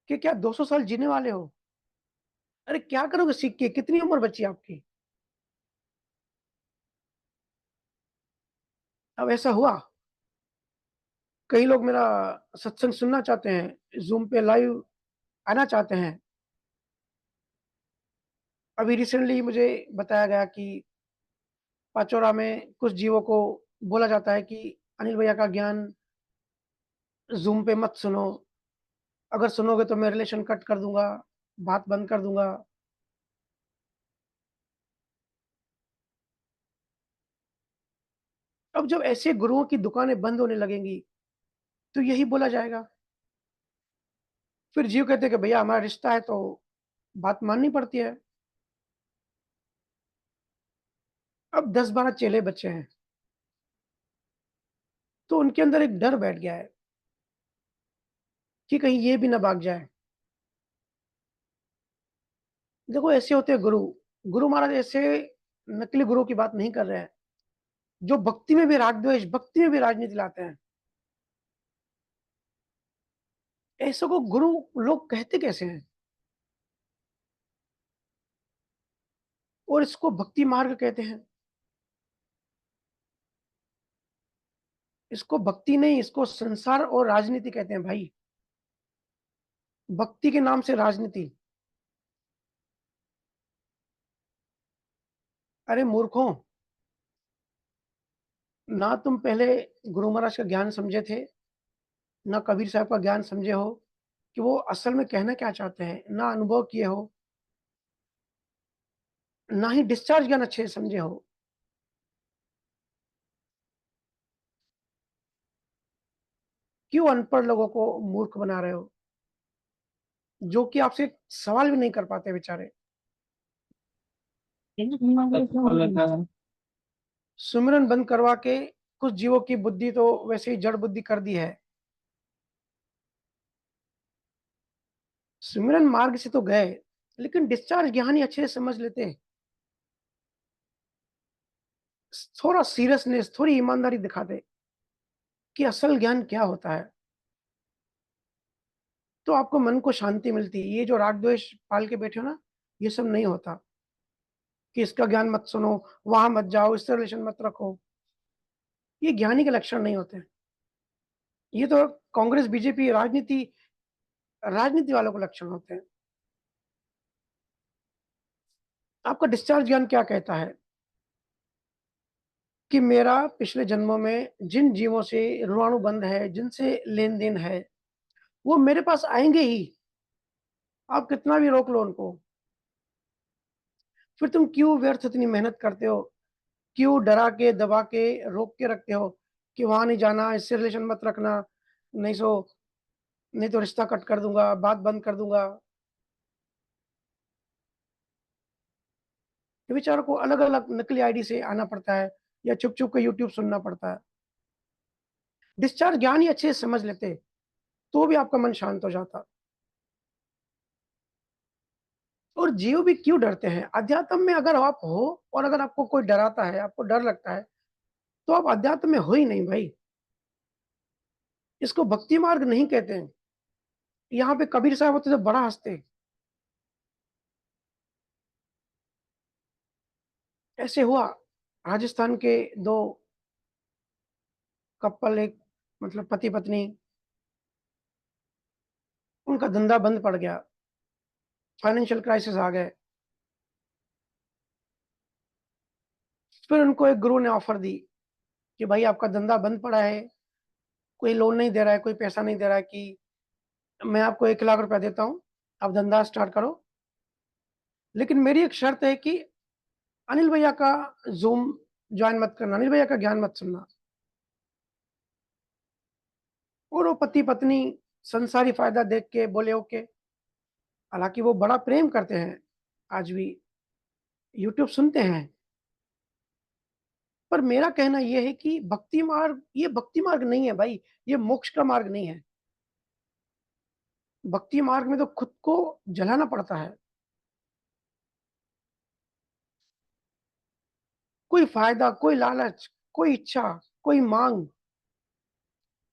कि क्या 200 साल जीने वाले हो? अरे क्या करोगे सीख के? कितनी उम्र बची आपकी? अब ऐसा हुआ, कई लोग मेरा सत्संग सुनना चाहते हैं, ज़ूम पे लाइव आना चाहते हैं। अभी रिसेंटली मुझे बताया गया कि पाचौरा में कुछ जीवों को बोला जाता है कि अनिल भैया का ज्ञान ज़ूम पे मत सुनो, अगर सुनोगे तो मैं रिलेशन कट कर दूँगा, बात बंद कर दूँगा। अब जब ऐसे गुरुओं की दुकानें बंद होने लगेंगी, तो यही बोला जाएगा। फिर जीव कहते हैं कि भैया हमारा रिश्ता है तो बात माननी पड़ती है। अब 10-12 चेले बचे हैं, तो उनके अंदर एक डर बैठ गया है कि कहीं ये भी ना भाग जाए। देखो ऐसे होते हैं गुरु, गुरु महाराज ऐसे नकली गुरु की बात नहीं कर रहे हैं, जो भक्ति में भी राग-द्वेष, भक्ति में भी राजनीति लाते हैं। ऐसों को गुरु लोग कहते कैसे हैं? और इसको भक्ति मार्ग कहते हैं। इसको भक्ति नहीं, इसको संसार और राजनीति कहते हैं भाई। भक्ति के नाम से राजनीति। अरे मूर्खों, ना तुम पहले गुरु महाराज का ज्ञान समझे थे, ना कबीर साहब का ज्ञान समझे हो कि वो असल में कहना क्या चाहते हैं, ना अनुभव किए हो, ना ही डिस्चार्ज ज्ञान अच्छे से समझे हो। क्यों अनपढ़ लोगों को मूर्ख बना रहे हो, जो कि आपसे सवाल भी नहीं कर पाते बेचारे। सुमिरन बंद करवा के कुछ जीवों की बुद्धि तो वैसे ही जड़ बुद्धि कर दी है। सुमिरन मार्ग से तो गए, लेकिन डिस्चार्ज ज्ञान ही अच्छे से समझ लेते। थोड़ा सीरियसनेस, थोड़ी ईमानदारी दिखाते कि असल ज्ञान क्या होता है, तो आपको मन को शांति मिलती है। ये जो राग द्वेष पाल के बैठे हो ना, ये सब नहीं होता कि इसका ज्ञान मत सुनो, वहां मत जाओ, इससे रिलेशन मत रखो। ये ज्ञानी के लक्षण नहीं होते। ये तो कांग्रेस बीजेपी राजनीति राजनीति वालों को लक्षण होते हैं। आपका डिस्चार्ज ज्ञान क्या कहता है कि मेरा पिछले जन्मों में जिन जीवों से ऋणानुबंध है, जिनसे लेन देन है, वो मेरे पास आएंगे ही। आप कितना भी रोक लो उनको, फिर तुम क्यों व्यर्थ इतनी मेहनत करते हो, क्यों डरा के दबा के रोक के रखते हो कि वहां नहीं जाना, इससे रिलेशन मत रखना, नहीं सो नहीं तो रिश्ता कट कर दूंगा, बात बंद कर दूंगा। ये बेचारों को अलग अलग नकली आईडी से आना पड़ता है या चुप चुप के यूट्यूब सुनना पड़ता है। डिस्चार्ज ज्ञान ही अच्छे से समझ लेते तो भी आपका मन शांत हो जाता। और जीव भी क्यों डरते हैं? अध्यात्म में अगर आप हो और अगर आपको कोई डराता है, आपको डर लगता है, तो आप अध्यात्म में हो ही नहीं भाई। इसको भक्ति मार्ग नहीं कहते हैं। यहाँ पे कबीर साहब होते तो बड़ा हँसते। ऐसे हुआ, राजस्थान के 2 कपल एक मतलब पति-पत्नी, उनका धंधा बंद पड़ गया, फाइनेंशियल क्राइसिस आ गए। फिर उनको एक गुरु ने ऑफ़र दी कि भाई आपका धंधा बंद पड़ा है, कोई लोन नहीं दे रहा है, कोई पैसा नहीं दे रहा है कि मैं आपको 1 लाख रुपया देता हूँ, आप धंधा स्टार्ट करो। लेकिन मेरी एक शर्त है कि अनिल भैया का ज़ूम जॉइन मत करना, अनिल भैया का ज्ञान मत सुनना। और वो पति-पत्नी संसारी फ़ायदा देख के बोले ओके। हालाँकि वो बड़ा प्रेम करते हैं, आज भी यूट्यूब सुनते हैं। पर मेरा कहना ये है कि भक्ति मार्ग ये भक्ति मार्ग नहीं है भाई, ये मोक्ष का मार्ग नहीं है। भक्ति मार्ग में तो खुद को जलाना पड़ता है। कोई फ़ायदा, कोई लालच, कोई इच्छा, कोई माँग,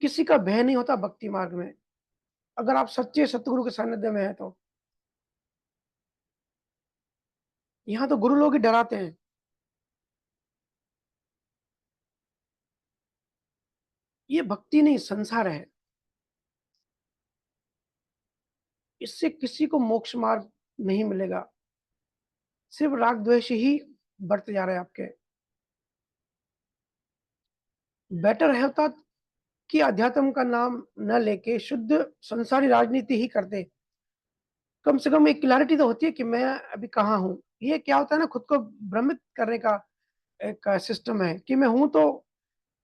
किसी का भय नहीं होता भक्ति मार्ग में। अगर आप सच्चे सतगुरु के सानिध्य में हैं तो। यहाँ तो गुरु लोग ही डराते हैं। ये भक्ति नहीं संसार है। इससे किसी को मोक्ष मार्ग नहीं मिलेगा। सिर्फ़ राग द्वेष ही बढ़ते जा रहे हैं आपके। बेटर है होता कि अध्यात्म का नाम न लेके शुद्ध संसारी राजनीति ही करते। कम से कम एक क्लैरिटी तो होती है कि मैं अभी कहाँ हूँ। ये क्या होता है ना खुद को भ्रमित करने का एक सिस्टम है कि मैं हूँ तो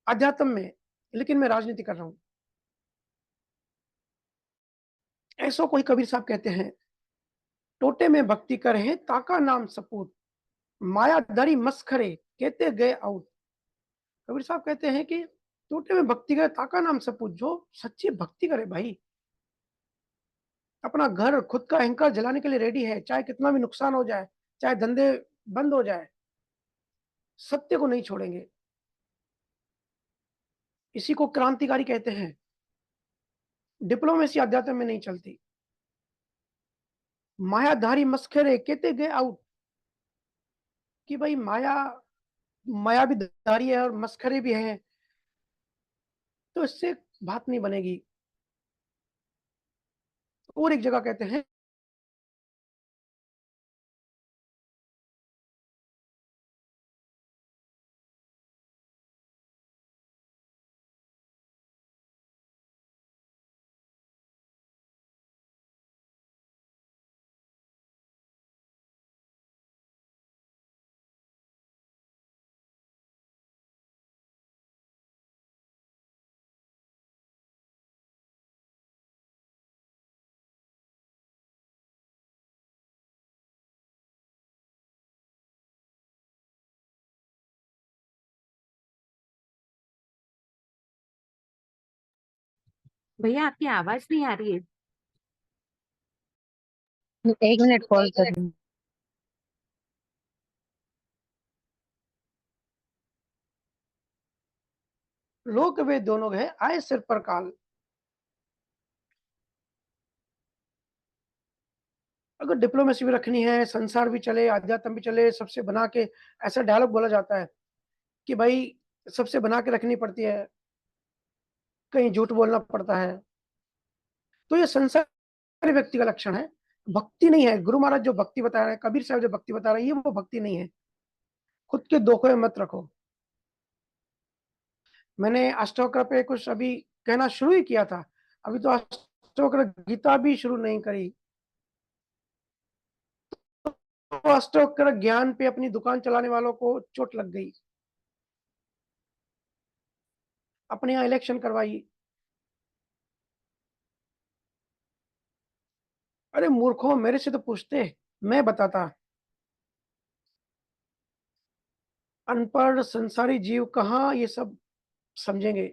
अध्यात्म में, लेकिन मैं राजनीति कर रहा हूँ। ऐसो कोई कबीर साहब कहते हैं, टोटे में भक्ति करे ताका नाम सपूत, मायाधारी मसखरे कहते गए आउट। कबीर साहब कहते हैं कि टोटे में भक्ति करे ताका नाम सपूत, जो सच्ची भक्ति करे भाई, अपना घर खुद का अहंकार जलाने के लिए रेडी है, चाहे कितना भी नुकसान हो जाए, चाहे धंधे बंद हो जाए, सत्य को नहीं छोड़ेंगे। इसी को क्रांतिकारी कहते हैं। डिप्लोमेसी अध्यात्म में नहीं चलती। मायाधारी मस्खरे कहते गए आउट कि भाई माया भी धारी है और मस्खरे भी हैं, तो इससे बात नहीं बनेगी। और एक जगह कहते हैं भैया आपकी आवाज नहीं आ रही है। 1 मिनट कॉल कर रही हूँ। लोक वे दोनों है आए सिर पर काल। अगर डिप्लोमेसी भी रखनी है, संसार भी चले, अध्यात्म भी चले, सबसे बना के ऐसा डायलॉग बोला जाता है कि भाई सबसे बना के रखनी पड़ती है, कहीं झूठ बोलना पड़ता है। तो ये संसारी व्यक्ति का लक्षण है, भक्ति नहीं है। गुरु महाराज जो भक्ति बता रहे हैं, कबीर साहब जो भक्ति बता रहे हैं, ये वो भक्ति नहीं है। खुद के धोखे में मत रखो। मैंने अष्टवक्र पे कुछ अभी कहना शुरू ही किया था। अभी तो अष्टवक्र गीता भी शुरू नहीं करी। तो अष्टवक्र ज्ञान पे अपनी दुकान चलाने वालों को चोट लग गई। अपने यहाँ इलेक्शन करवाई। अरे मूर्खों, मेरे से तो पूछते, मैं बताता। अनपढ़ संसारी जीव कहाँ ये सब समझेंगे?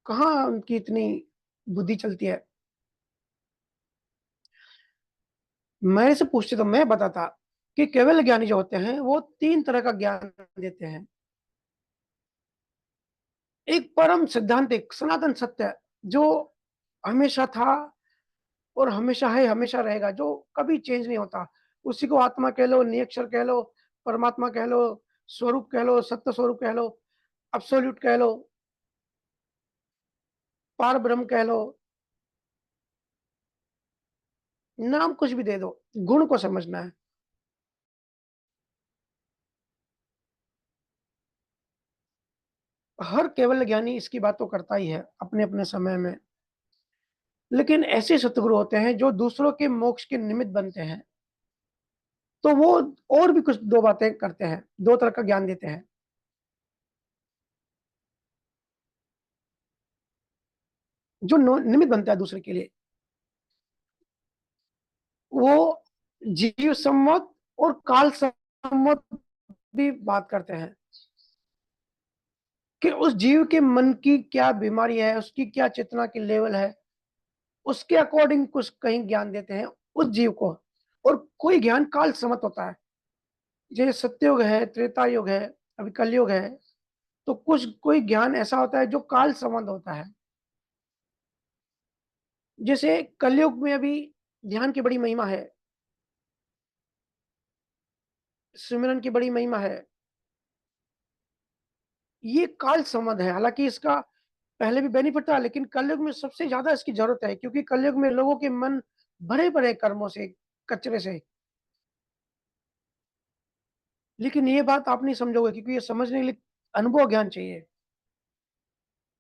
कहाँ उनकी इतनी बुद्धि चलती है? मेरे से पूछते तो मैं बताता कि केवल ज्ञानी जो होते हैं वो 3 तरह का ज्ञान देते हैं। एक परम सिद्धांतिक सनातन सत्य जो हमेशा था और हमेशा है, हमेशा रहेगा, जो कभी चेंज नहीं होता। उसी को आत्मा कह लो, निरक्षर कह लो, परमात्मा कह लो, स्वरूप कह लो, सत्य स्वरूप कह लो, एब्सोल्यूट कह लो। पार ब्रह्म कह लो, नाम कुछ भी दे दो, गुण को समझना है। हर केवल ज्ञानी इसकी बात तो करता ही है अपने-अपने समय में। लेकिन ऐसे सतगुरु होते हैं जो दूसरों के मोक्ष के निमित्त बनते हैं, तो वो और भी कुछ 2 बातें करते हैं, 2 तरह का ज्ञान देते हैं। जो निमित्त बनता है दूसरे के लिए, वो जीव संवत और काल संवत भी बात करते हैं कि उस जीव के मन की क्या बीमारी है, उसकी क्या चेतना की लेवल है, उसके अकॉर्डिंग कुछ कहीं ज्ञान देते हैं उस जीव को। और कोई ज्ञान काल सम्मत होता है, जैसे सत्ययुग है, त्रेता युग है, अभी कलयुग है, तो कुछ कोई ज्ञान ऐसा होता है जो काल संबंध होता है। जैसे कलयुग में अभी ध्यान की बड़ी महिमा है, सिमरन की बड़ी महिमा है। ये काल संबंध है, हालाँकि इसका पहले भी बेनिफिट था, लेकिन कलयुग में सबसे ज़्यादा इसकी ज़रूरत है, क्योंकि कलयुग में लोगों के मन भरे पड़े हैं कर्मों से, कचरे से। लेकिन ये बात आप नहीं समझोगे, क्योंकि ये समझने के लिए अनुभव ज्ञान चाहिए।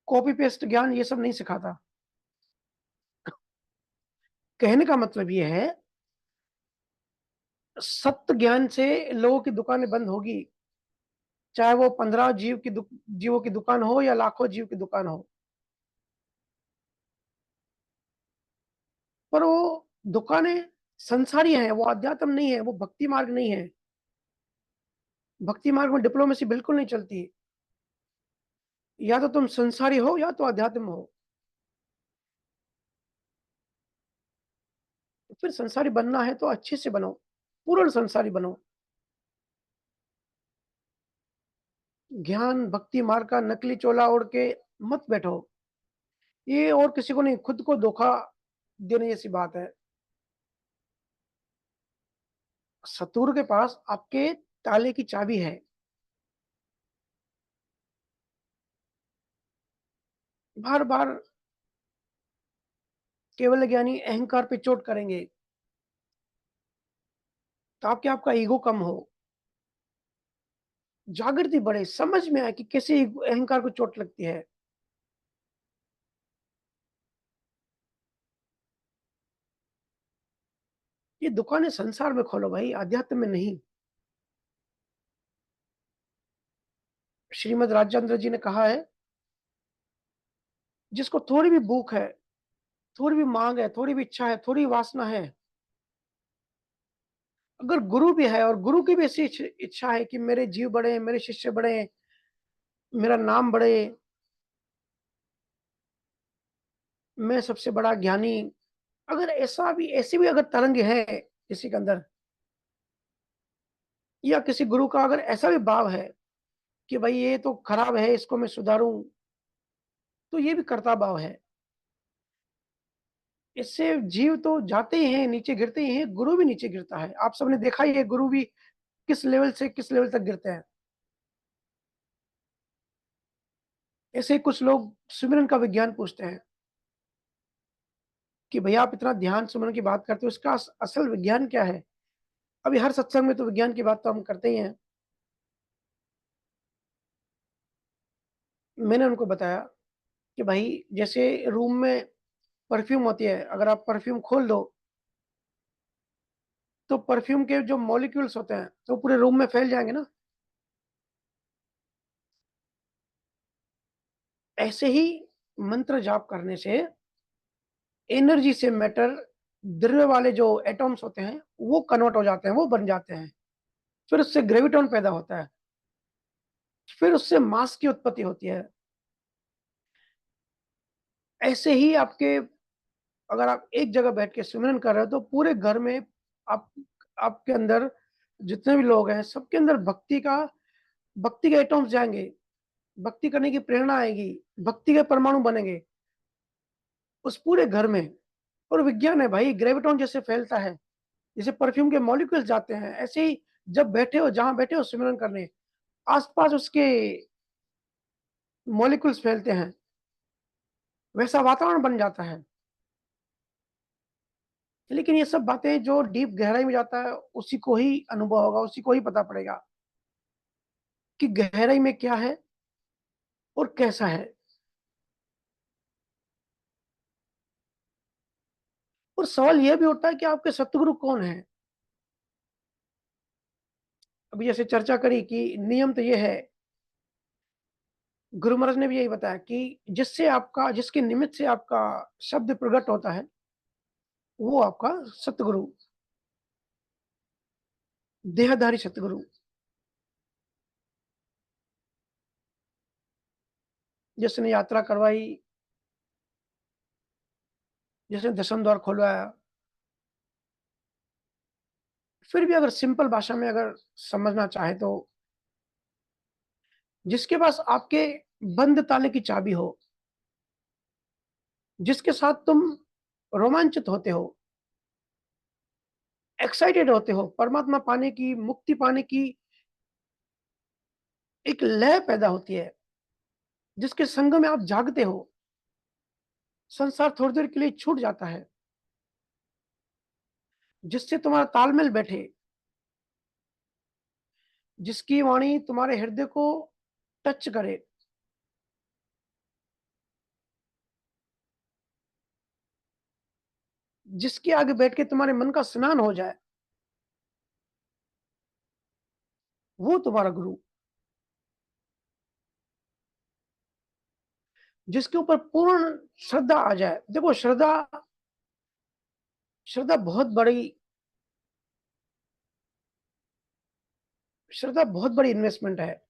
कॉपी पेस्ट ज्ञान ये सब नहीं सिखाता। कहने का मतलब ये है, सत्य ज्ञान से लोगों की दुकानें बंद होगी, चाहे वो 15 जीवों की दुकान हो या लाखों जीव की दुकान हो। पर वो दुकानें संसारी हैं, वो अध्यात्म नहीं है, वो भक्ति मार्ग नहीं है। भक्ति मार्ग में डिप्लोमेसी बिल्कुल नहीं चलती। या तो तुम संसारी हो या तो अध्यात्म हो। फिर संसारी बनना है तो अच्छे से बनो, पूर्ण संसारी बनो। ज्ञान भक्ति मार्ग का नकली चोला ओढ़ के मत बैठो। ये और किसी को नहीं, खुद को धोखा देने जैसी बात है। सतगुरु के पास आपके ताले की चाबी है। बार-बार केवल ज्ञानी अहंकार पे चोट करेंगे, ताकि आपका ईगो कम हो, जागृति बढ़े, समझ में आए कि कैसे अहंकार को चोट लगती है। ये दुकानें संसार में खोलो भाई, अध्यात्म में नहीं। श्रीमद् राजचंद्र जी ने कहा है, जिसको थोड़ी भी भूख है, थोड़ी भी मांग है, थोड़ी भी इच्छा है, थोड़ी वासना है, अगर गुरु भी है और गुरु की भी ऐसी इच्छा है कि मेरे जीव बढ़े, मेरे शिष्य बढ़े, मेरा नाम बढ़े, मैं सबसे बड़ा ज्ञानी, अगर ऐसी भी अगर तरंग है किसी के अंदर, या किसी गुरु का अगर ऐसा भी भाव है कि भाई ये तो खराब है, इसको मैं सुधारूं, तो ये भी कर्ता भाव है। इससे जीव तो जाते ही हैं, नीचे गिरते ही हैं, गुरु भी नीचे गिरता है। आप सबने देखा ही है, गुरु भी किस लेवल से किस लेवल तक गिरते हैं। ऐसे ही कुछ लोग सिमरन का विज्ञान पूछते हैं कि भैया आप इतना ध्यान सिमरन की बात करते हो, इसका असल विज्ञान क्या है? अभी हर सत्संग में तो विज्ञान की बात तो हम करते ही हैं। मैंने उनको बताया कि भाई जैसे रूम में परफ्यूम होती है, अगर आप परफ्यूम खोल दो, तो परफ्यूम के जो मॉलिक्यूल्स होते हैं, तो पूरे रूम में फैल जाएँगे ना। ऐसे ही मंत्र जाप करने से एनर्जी से मैटर, द्रव्य वाले जो एटॉम्स होते हैं, वो कन्वर्ट हो जाते हैं, वो बन जाते हैं। फिर उससे ग्रेविटॉन पैदा होता है, फिर उससे मास की उत्पत्ति होती है। ऐसे ही आपके, अगर आप एक जगह बैठ के सिमरन कर रहे हो, तो पूरे घर में आप आपके अंदर जितने भी लोग हैं, सबके अंदर भक्ति के एटॉम्स जाएँगे, भक्ति करने की प्रेरणा आएगी, भक्ति के परमाणु बनेंगे उस पूरे घर में। और विज्ञान है भाई, ग्रेविटॉन जैसे फैलता है, जैसे परफ्यूम के मॉलिक्यूल्स जाते हैं, ऐसे ही जब बैठे हो, जहाँ बैठे हो सिमरन करने, आस-पास उसके मॉलिक्यूल्स फैलते हैं। वैसा वातावरण बन जाता है। लेकिन ये सब बातें जो डीप गहराई में जाता है, उसी को ही अनुभव होगा, उसी को ही पता पड़ेगा कि गहराई में क्या है और कैसा है। और सवाल यह भी उठता है कि आपके सतगुरु कौन हैं? अभी जैसे चर्चा करी कि नियम तो ये है, गुरु महाराज ने भी यही बताया कि जिसके निमित्त से आपका शब्द प्रकट होता है, वो आपका सतगुरु, देहधारी सतगुरु। जिसने यात्रा करवाई, जिसने दसम द्वार खुलवाया, फिर भी अगर सिंपल भाषा में अगर समझना चाहे तो जिसके पास आपके बंद ताले की चाबी हो, जिसके साथ तुम रोमांचित होते हो, एक्साइटेड होते हो, परमात्मा पाने की, मुक्ति पाने की एक लय पैदा होती है, जिसके संग में आप जागते हो, संसार थोड़ी देर के लिए छूट जाता है, जिससे तुम्हारा तालमेल बैठे, जिसकी वाणी तुम्हारे हृदय को टच करे, जिसके आगे बैठ के तुम्हारे मन का स्नान हो जाए, वो तुम्हारा गुरु। जिसके ऊपर पूर्ण श्रद्धा आ जाए। देखो, श्रद्धा श्रद्धा बहुत बड़ी श्रद्धा बहुत बड़ी इन्वेस्टमेंट है।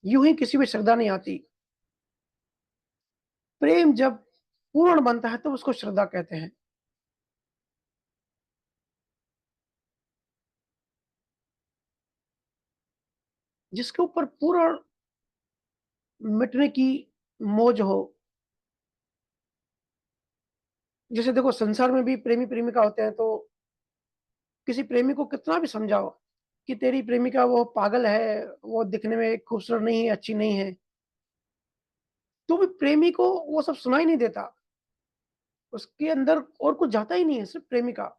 यूं ही किसी भी श्रद्धा नहीं आती। प्रेम जब पूर्ण बनता है तो उसको श्रद्धा कहते हैं। जिसके ऊपर पूर्ण मिटने की मौज हो। जैसे देखो, संसार में भी प्रेमी प्रेमिका होते हैं, तो किसी प्रेमी को कितना भी समझाओ कि तेरी प्रेमिका वो पागल है, वो दिखने में खूबसूरत नहीं है, अच्छी नहीं है, तो भी प्रेमी को वो सब सुनाई नहीं देता। उसके अंदर और कुछ जाता ही नहीं है, सिर्फ प्रेमिका।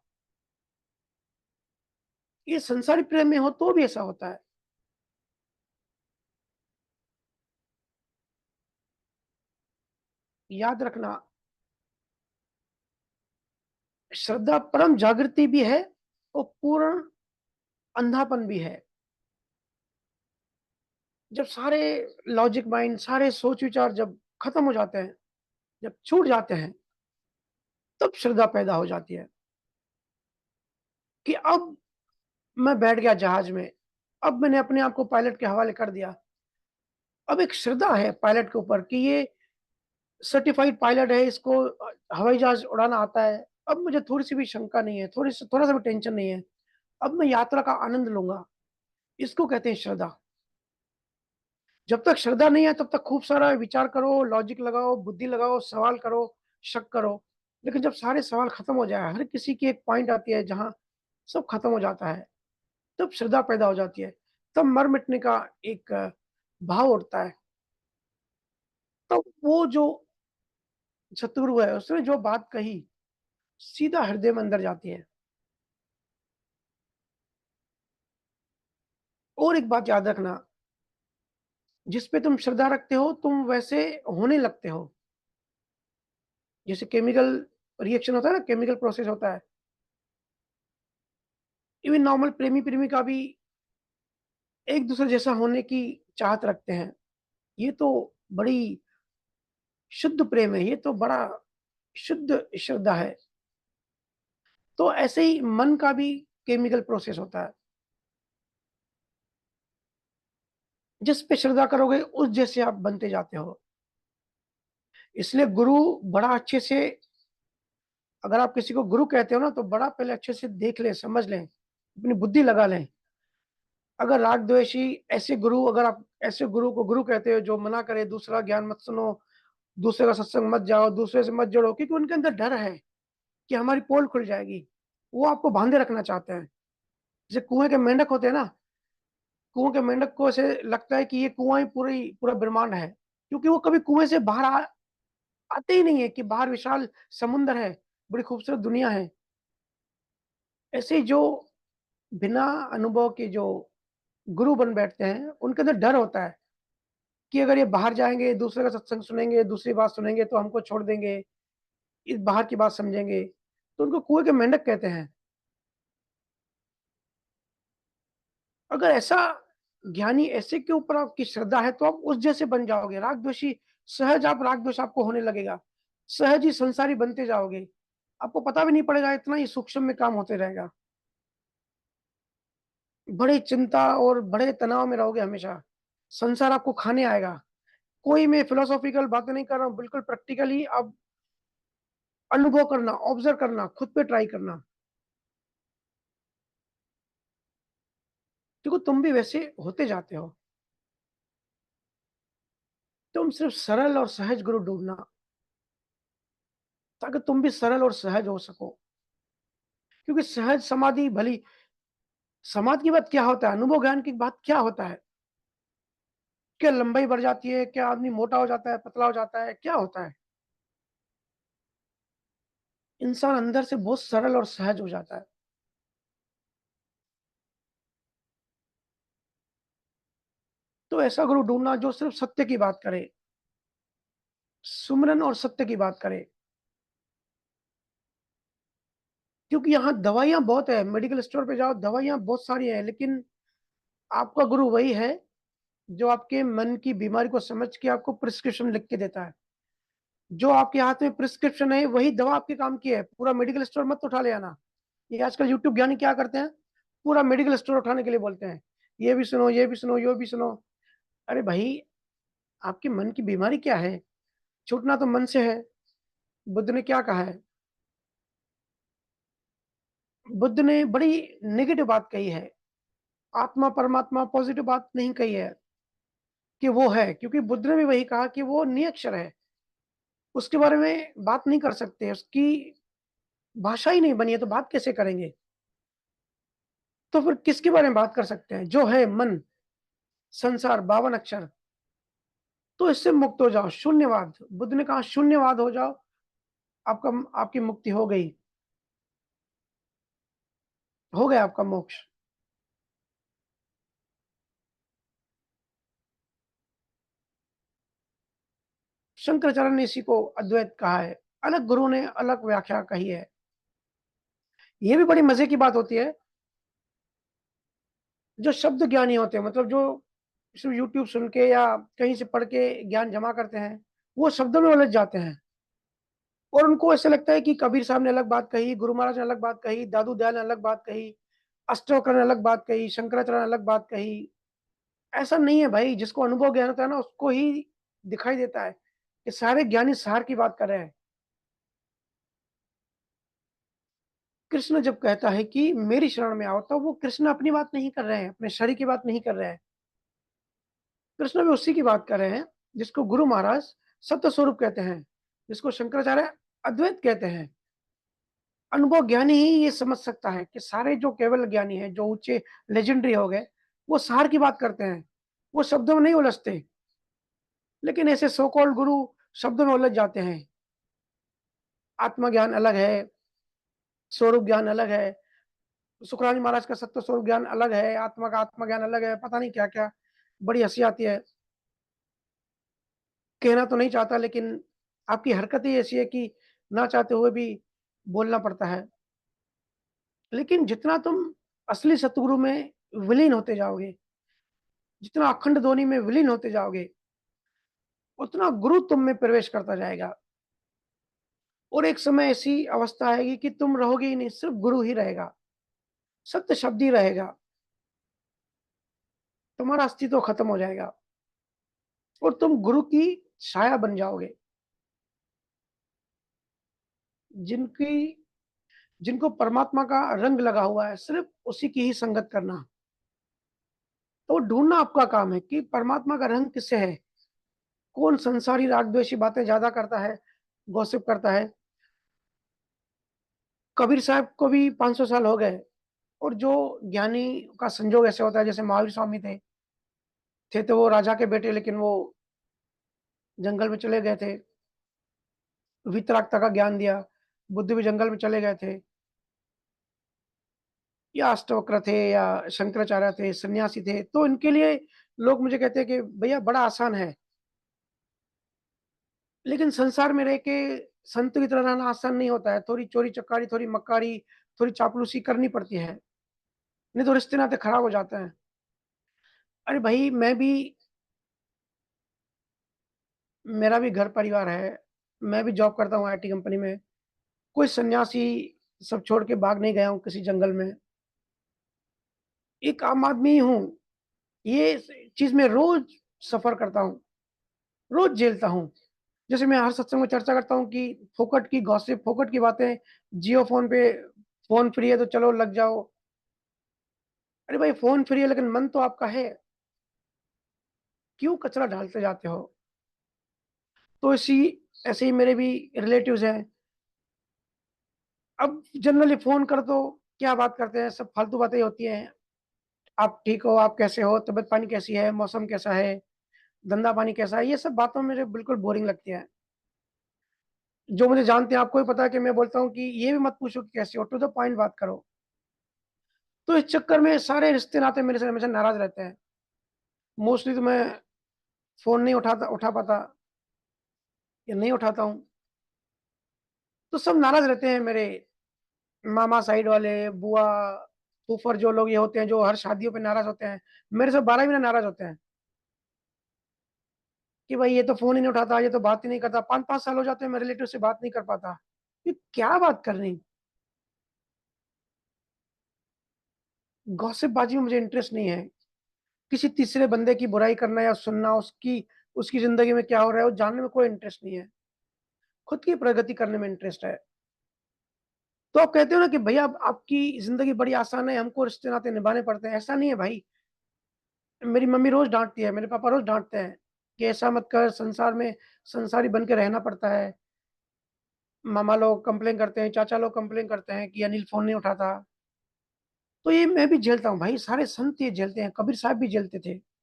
ये संसारी प्रेम में हो तो भी ऐसा होता है। याद रखना, श्रद्धा परम जागृति भी है और पूर्ण अंधापन भी है। जब सारे लॉजिक माइंड, सारे सोच विचार जब खत्म हो जाते हैं, जब छूट जाते हैं, तब श्रद्धा पैदा हो जाती है कि अब मैं बैठ गया जहाज में, अब मैंने अपने आप को पायलट के हवाले कर दिया। अब एक श्रद्धा है पायलट के ऊपर कि ये सर्टिफाइड पायलट है, इसको हवाई जहाज उड़ाना आता है। अब मुझे थोड़ी सी भी शंका नहीं है, थोड़ा सा भी टेंशन नहीं है। अब मैं यात्रा का आनंद लूंगा। इसको कहते हैं श्रद्धा। जब तक श्रद्धा नहीं है तब तक खूब सारा विचार करो, लॉजिक लगाओ, बुद्धि लगाओ, सवाल करो, शक करो। लेकिन जब सारे सवाल खत्म हो जाए, हर किसी की एक पॉइंट आती है जहां सब खत्म हो जाता है, तब श्रद्धा पैदा हो जाती है। तब मर मिटने का एक भाव उठता है। तब वो जो सतगुरु है, उसने जो बात कही, सीधा हृदय में अंदर जाती है। और एक बात याद रखना, जिस पे तुम श्रद्धा रखते हो, तुम वैसे होने लगते हो। जैसे केमिकल रिएक्शन होता है ना, केमिकल प्रोसेस होता है। इवन नॉर्मल प्रेमी प्रेमिका भी एक दूसरे जैसा होने की चाहत रखते हैं। ये तो बड़ी शुद्ध प्रेम है, ये तो बड़ा शुद्ध श्रद्धा है। तो ऐसे ही मन का भी केमिकल प्रोसेस होता है। जिस पे श्रद्धा करोगे, उस जैसे आप बनते जाते हो। इसलिए गुरु बड़ा अच्छे से, अगर आप किसी को गुरु कहते हो ना, तो बड़ा पहले अच्छे से देख लें, समझ लें, अपनी बुद्धि लगा लें। अगर राग द्वेषी ऐसे गुरु, अगर आप ऐसे गुरु को गुरु कहते हो जो मना करे, दूसरा ज्ञान मत सुनो, दूसरे का सत्संग मत जाओ, दूसरे से मत जुड़ो, क्योंकि उनके अंदर डर है कि हमारी पोल खुल जाएगी। वो आपको बांधे रखना चाहते हैं। जैसे कुएं के मेंढक होते हैं ना, कुएं के मेंढक को ऐसे लगता है कि ये कुआं ही पूरा ब्रह्मांड है, क्योंकि वो कभी कुएं से बाहर आते ही नहीं है कि बाहर विशाल समुंदर है, बड़ी खूबसूरत दुनिया है। ऐसे जो बिना अनुभव के जो गुरु बन बैठते हैं, उनके अंदर डर होता है कि अगर ये बाहर जाएँगे, दूसरे का सत्संग सुनेंगे, दूसरी बात सुनेंगे तो हमको छोड़ देंगे, इस बाहर की बात समझेंगे, तो उनको कुएँ के मेंढक कहते हैं। अगर ऐसा ज्ञानी ऐसे के ऊपर आपकी श्रद्धा है तो आप उस जैसे बन जाओगे, राग-द्वेषी सहज आप राग-द्वेष आपको होने लगेगा। सहज ही संसारी बनते जाओगे। आपको पता भी नहीं पड़ेगा, इतना ही सूक्ष्म में काम होते रहेगा। बड़ी चिंता और बड़े तनाव में रहोगे हमेशा। संसार आपको खाने आएगा। कोई मैं फिलोसॉफिकल बातें नहीं कर रहा हूँ, बिल्कुल प्रैक्टिकली आप अनुभव करना, ऑब्ज़र्व करना, खुद पे ट्राई करना। देखो तुम भी वैसे होते जाते हो। तुम सिर्फ़ सरल और सहज गुरु ढूँढना, ताकि तुम भी सरल और सहज हो सको। क्योंकि सहज समाधि भली समाधि की बात क्या होता है? अनुभव ज्ञान की बात क्या होता है? क्या लंबाई बढ़ जाती है? क्या आदमी मोटा हो जाता है, पतला हो जाता है? क्या होता है? इंसान अंदर से बहुत सरल और सहज हो जाता है। तो ऐसा गुरु ढूँढना जो सिर्फ़ सत्य की बात करे, सुमिरन और सत्य की बात करे। क्योंकि यहाँ दवाइयाँ बहुत है, मेडिकल स्टोर पे जाओ दवाइयाँ बहुत सारी हैं, लेकिन आपका गुरु वही है, जो आपके मन की बीमारी को समझ के आपको प्रिस्क्रिप्शन लिख के देता है। जो आपके हाथ में प्रिस्क्रिप्शन है, वही दवा आपके काम की है। पूरा मेडिकल स्टोर मत उठा ले आना। ये आजकल यूट्यूब ज्ञानी क्या करते हैं? पूरा मेडिकल स्टोर उठाने के लिए बोलते हैं। ये भी सुनो, ये भी सुनो, ये भी सुनो। अरे भाई, आपके मन की बीमारी क्या है? छूटना तो मन से है। बुद्ध ने क्या कहा है? बुद्ध ने बड़ी नेगेटिव बात कही है। आत्मा, परमात्मा, पॉज़िटिव बात नहीं कही है कि वो है, क्योंकि बुद्ध ने भी वही कहा कि वो निरक्षर है। उसके बारे में बात नहीं कर सकते, उसकी भाषा ही नहीं बनी है, तो बात कैसे करेंगे? तो फिर किसके बारे में बात कर सकते हैं? जो है मन, संसार, 52 अक्षर, तो इससे मुक्त हो जाओ, शून्यवाद। बुद्ध ने कहा शून्यवाद हो जाओ, आपका आपकी मुक्ति हो गया आपका मोक्ष। शंकराचार्य ने इसी को अद्वैत कहा है। अलग गुरु ने अलग व्याख्या कही है। ये भी बड़ी मज़े की बात होती है, जो शब्द ज्ञानी होते हैं, मतलब जो सिर्फ़ यूट्यूब सुन के या कहीं से पढ़ के ज्ञान जमा करते हैं, वो शब्दों में उलझ जाते हैं और उनको ऐसा लगता है कि कबीर साहब ने अलग बात कही, गुरु महाराज ने अलग बात कही, दादू दयाल ने अलग बात कही, अष्टवक्र ने अलग बात कही, शंकराचार्य ने अलग बात कही। ऐसा नहीं है भाई, जिसको अनुभव ज्ञान होता है ना, उसको ही दिखाई देता है कि सारे ज्ञानी सार की बात कर रहे हैं। कृष्ण जब कहता है कि मेरी शरण में आओ, तो वो कृष्ण अपनी बात नहीं कर रहे हैं, अपने शरीर की बात नहीं कर रहे हैं। कृष्ण भी उसी की बात कर रहे हैं, जिसको गुरु महाराज सत्य स्वरूप कहते हैं, जिसको शंकराचार्य अद्वैत कहते हैं। अनुभव ज्ञानी ही ये समझ सकता है कि सारे जो केवल ज्ञानी हैं, जो ऊँचे लेजेंडरी हो गए, वो सार की बात करते हैं। वो शब्दों में नहीं उलझते, लेकिन ऐसे सो कॉल्ड गुरु शब्दों में उलझ जाते हैं। आत्मज्ञान अलग है, स्वरूप ज्ञान अलग है, सुखराज महाराज का सत्य स्वरूप ज्ञान अलग है, आत्मा का आत्मज्ञान अलग है, पता नहीं क्या-क्या। बड़ी हँसी आती है। कहना तो नहीं चाहता, लेकिन आपकी हरकत ही ऐसी है कि ना चाहते हुए भी बोलना पड़ता है। लेकिन जितना तुम असली सतगुरु में विलीन होते जाओगे, जितना अखंड ध्वनि में विलीन होते जाओगे, उतना गुरु तुम में प्रवेश करता जाएगा और एक समय ऐसी अवस्था आएगी कि तुम रहोगे ही नहीं, सिर्फ़ गुरु ही रहेगा, सत्य शब्द ही रहेगा, तुम्हारा अस्तित्व खत्म हो जाएगा और तुम गुरु की छाया बन जाओगे। जिनकी जिनको परमात्मा का रंग लगा हुआ है, सिर्फ़ उसी की ही संगत करना। तो ढूँढना आपका काम है कि परमात्मा का रंग किससे है? कौन संसारी राग-द्वेषी बातें ज़्यादा करता है, गॉसिप करता है। कबीर साहब को भी 500 साल हो गए और जो ज्ञानी का संजोग ऐसे होता है, जैसे महावीर स्वामी थे तो वो राजा के बेटे, लेकिन वो जंगल में चले गए थे। वितरागता का ज्ञान दिया। बुद्ध भी जंगल में चले गए थे, या अष्टवक्र थे या शंकराचार्य थे, सन्यासी थे, तो इनके लिए लोग मुझे कहते हैं कि भैया बड़ा आसान है। लेकिन संसार में रह के संत की तरह रहना आसान नहीं होता है। थोड़ी चोरी-चकारी, थोड़ी मक्कारी, थोड़ी चापलूसी करनी पड़ती है, नहीं तो रिश्ते-नाते खराब हो जाते हैं। अरे भाई मेरा भी घर-परिवार है, मैं भी जॉब करता हूँ आईटी कंपनी में। कोई सन्यासी सब छोड़ के भाग नहीं गया हूँ किसी जंगल में। एक आम आदमी ही हूँ, ये स चीज़ मैं रोज़ सफ़र करता हूँ, रोज़ झेलता हूँ। जैसे मैं हर सत्संग में चर्चा करता हूँ कि फोकट की गॉसिप, फोकट की बातें, जियो फ़ोन पे फ़ोन फ्री है तो चलो लग जाओ। अरे भाई फ़ोन फ्री है लेकिन मन तो आपका है, क्यों कचरा डालते जाते हो? तो ऐसे ही मेरे भी रिलेटिव्स हैं। अब जनरली फ़ोन कर दो, क्या बात करते हैं, सब फालतू बातें ही होती हैं। आप ठीक हो, आप कैसे हो, तबीयत पानी कैसी है, मौसम कैसा है, धंधा पानी कैसा है, ये सब बातें मुझे बिल्कुल बोरिंग लगती हैं। जो मुझे जानते हैं आपको भी पता है कि मैं बोलता हूँ कि ये भी मत पूछो कि कैसे हो, टू द पॉइंट बात करो। तो इस चक्कर में सारे रिश्ते-नाते मेरे से हमेशा नाराज़ रहते हैं। मोस्टली तो मैं फ़ोन नहीं उठा पाता या नहीं उठाता हूँ, तो सब नाराज़ रहते हैं मेरे मामा साइड वाले, बुआ, फूफर जो लोग ये होते हैं, जो हर शादियों पे नाराज़ होते हैं। मेरे से 12 महीने नाराज़ होते हैं कि भाई ये तो फ़ोन ही नहीं उठाता, ये तो बात ही नहीं करता। 5-5 साल हो जाते हैं मैं रिलेटिव से बात नहीं कर पाता। ये क्या बात करनी? गॉसिपबाज़ी में मुझे इंटरेस्ट नहीं है। किसी तीसरे बंदे की बुराई करना या सुनना, उसकी उसकी ज़िंदगी में क्या हो रहा है, वो जानने में कोई इंटरेस्ट नहीं है। खुद की प्रगति करने में इंटरेस्ट है। तो आप कहते हो ना कि भैया अब आपकी ज़िंदगी बड़ी आसान है, हमको रिश्ते-नाते निभाने पड़ते हैं, ऐसा नहीं है भाई। मेरी मम्मी रोज़ डाँटती है, मेरे पापा रोज़ डाँटते हैं कि ऐसा मत कर, संसार में संसारी बन के रहना पड़ता है। मामा लोग कंप्लेन करते हैं, चाचा लोग कंप्लेन करते हैं कि अनिल फ़ोन नहीं उठाता। तो ये मैं भी झेलता हूँ भाई, सारे संत ये झेलते हैं, कबीर साहब भी झेलते थे।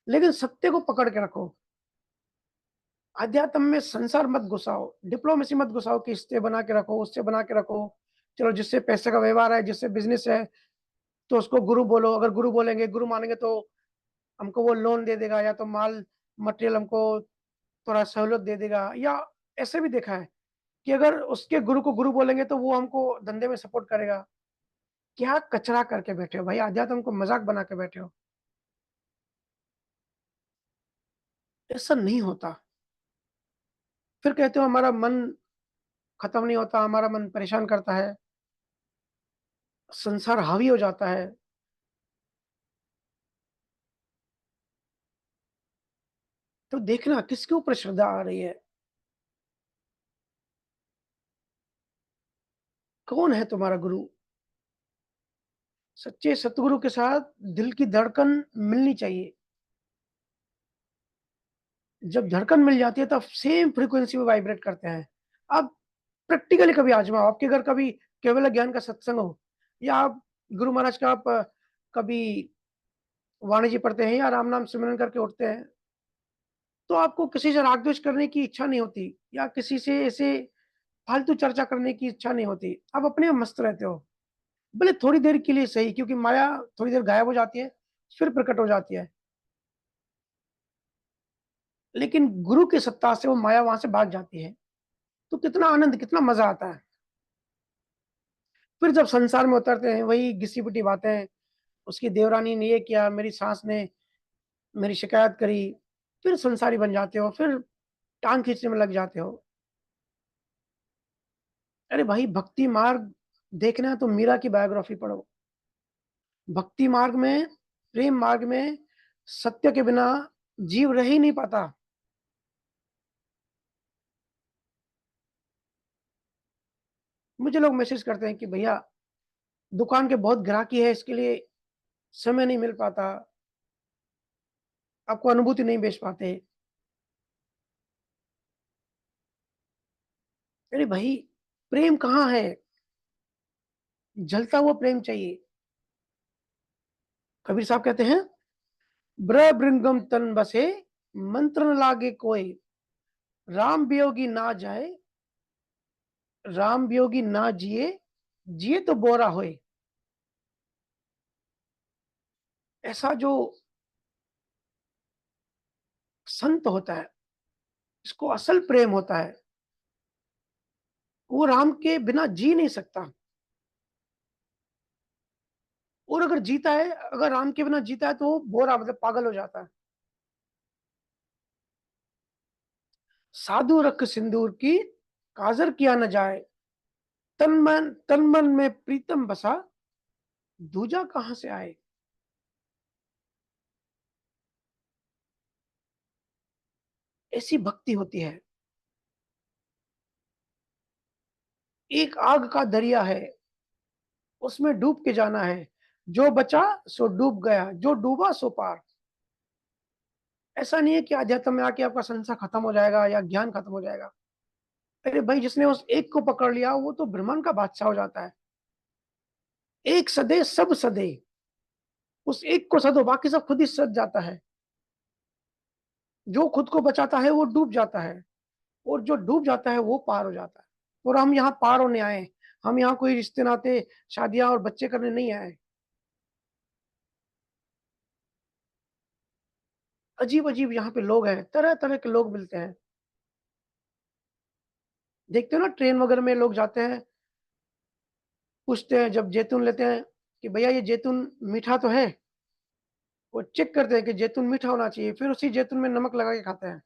लेकिन सत्य को पकड़ के रखो। अध्यात्म में संसार मत घुसाओ, डिप्लोमेसी मत घुसाओ कि इससे बना के रखो, उससे बना के रखो। चलो जिससे पैसे का व्यवहार है, जिससे बिज़नेस है, तो उसको गुरु बोलो। अगर गुरु बोलेंगे, गुरु मानेंगे तो हमको वो लोन दे देगा या तो माल मटेरियल हमको थोड़ा सहूलियत दे देगा, या ऐसे भी देखा है कि अगर उसके गुरु को गुरु बोलेंगे तो वो हमको धंधे में सपोर्ट करेगा। क्या कचरा करके बैठे हो भाई, अध्यात्म को मज़ाक बना के बैठे हो। ऐसा नहीं होता। फिर कहते हो हमारा मन खत्म नहीं होता, हमारा मन परेशान करता है, संसार हावी हो जाता है। तो देखना किसके ऊपर श्रद्धा आ रही है, कौन है तुम्हारा गुरु? सच्चे सतगुरु के साथ दिल की धड़कन मिलनी चाहिए। जब धड़कन मिल जाती है तब सेम फ्रीक्वेंसी में वाइब्रेट करते हैं। आप प्रैक्टिकली कभी आज़माओ, आपके घर कभी केवल ज्ञान का सत्संग हो, या आप गुरु महाराज का आप कभी वाणी जी पढ़ते हैं या राम नाम सिमरन करके उठते हैं, तो आपको किसी से राग द्वेष करने की इच्छा नहीं होती, या किसी से ऐसे फालतू चर्चा करने की इच्छा नहीं होती। आप अपने में मस्त रहते हो। भले थोड़ी देर के लिए सही, क्योंकि माया थोड़ी देर गायब हो जाती है, फिर प्रकट हो जाती है। लेकिन गुरु की सत्ता से वो माया वहाँ से भाग जाती है। तो कितना आनंद, कितना मज़ा आता है। फिर जब संसार में उतरते हैं, वही घिसी-पिटी बातें, उसकी देवरानी ने ये किया, मेरी सास ने मेरी शिकायत करी, फिर संसारी बन जाते हो, फिर टाँग खींचने में लग जाते हो। अरे भाई भक्ति मार्ग देखना है तो मीरा की बायोग्राफी पढ़ो। भक्ति मार्ग में, प्रेम मार्ग में सत्य के बिना जीव रह ही नहीं पाता। मुझे लोग मैसेज करते हैं कि भैया दुकान के बहुत ग्राहकी है, इसके लिए समय नहीं मिल पाता, आपको अनुभूति नहीं बेच पाते। अरे भाई प्रेम कहाँ है? जलता हुआ प्रेम चाहिए। कबीर साहब कहते हैं, "ब्र-भृंगम तन बसे, मंत्र न लागे कोय, राम वियोगी ना जाए, राम वियोगी ना जिए, जिए तो बोरा होए। ऐसा जो संत होता है, इसको असल प्रेम होता है, वो राम के बिना जी नहीं सकता। और अगर जीता है, अगर राम के बिना जीता है तो वो बोरा मतलब पागल हो जाता है। साधु रख सिंदूर की, काजर किया न जाए, तन मन में प्रीतम बसा, दूजा कहां से आए। ऐसी भक्ति होती है। एक आग का दरिया है, उसमें डूब के जाना है, जो बचा सो डूब गया, जो डूबा सो पार। ऐसा नहीं है कि अध्यात्म में आके आपका संसार खत्म हो जाएगा या ज्ञान खत्म हो जाएगा। अरे भाई, जिसने उस एक को पकड़ लिया वो तो ब्रह्मांड का बादशाह हो जाता है। एक सदे सब सदे, उस एक को सदो, बाकी सब खुद ही सद जाता है। जो खुद को बचाता है वो डूब जाता है, और जो डूब जाता है वो पार हो जाता है। और हम यहाँ पार होने आए। हम यहाँ कोई रिश्ते नाते, शादियां और बच्चे करने नहीं आए। अजीब अजीब यहाँ पे लोग हैं, तरह तरह के लोग मिलते हैं। देखते हो ना, ट्रेन वगैरह में लोग जाते हैं, पूछते हैं जब जैतून लेते हैं कि भैया ये जैतून मीठा तो है। वो चेक करते हैं कि जैतून मीठा होना चाहिए, फिर उसी जैतून में नमक लगा के खाते हैं।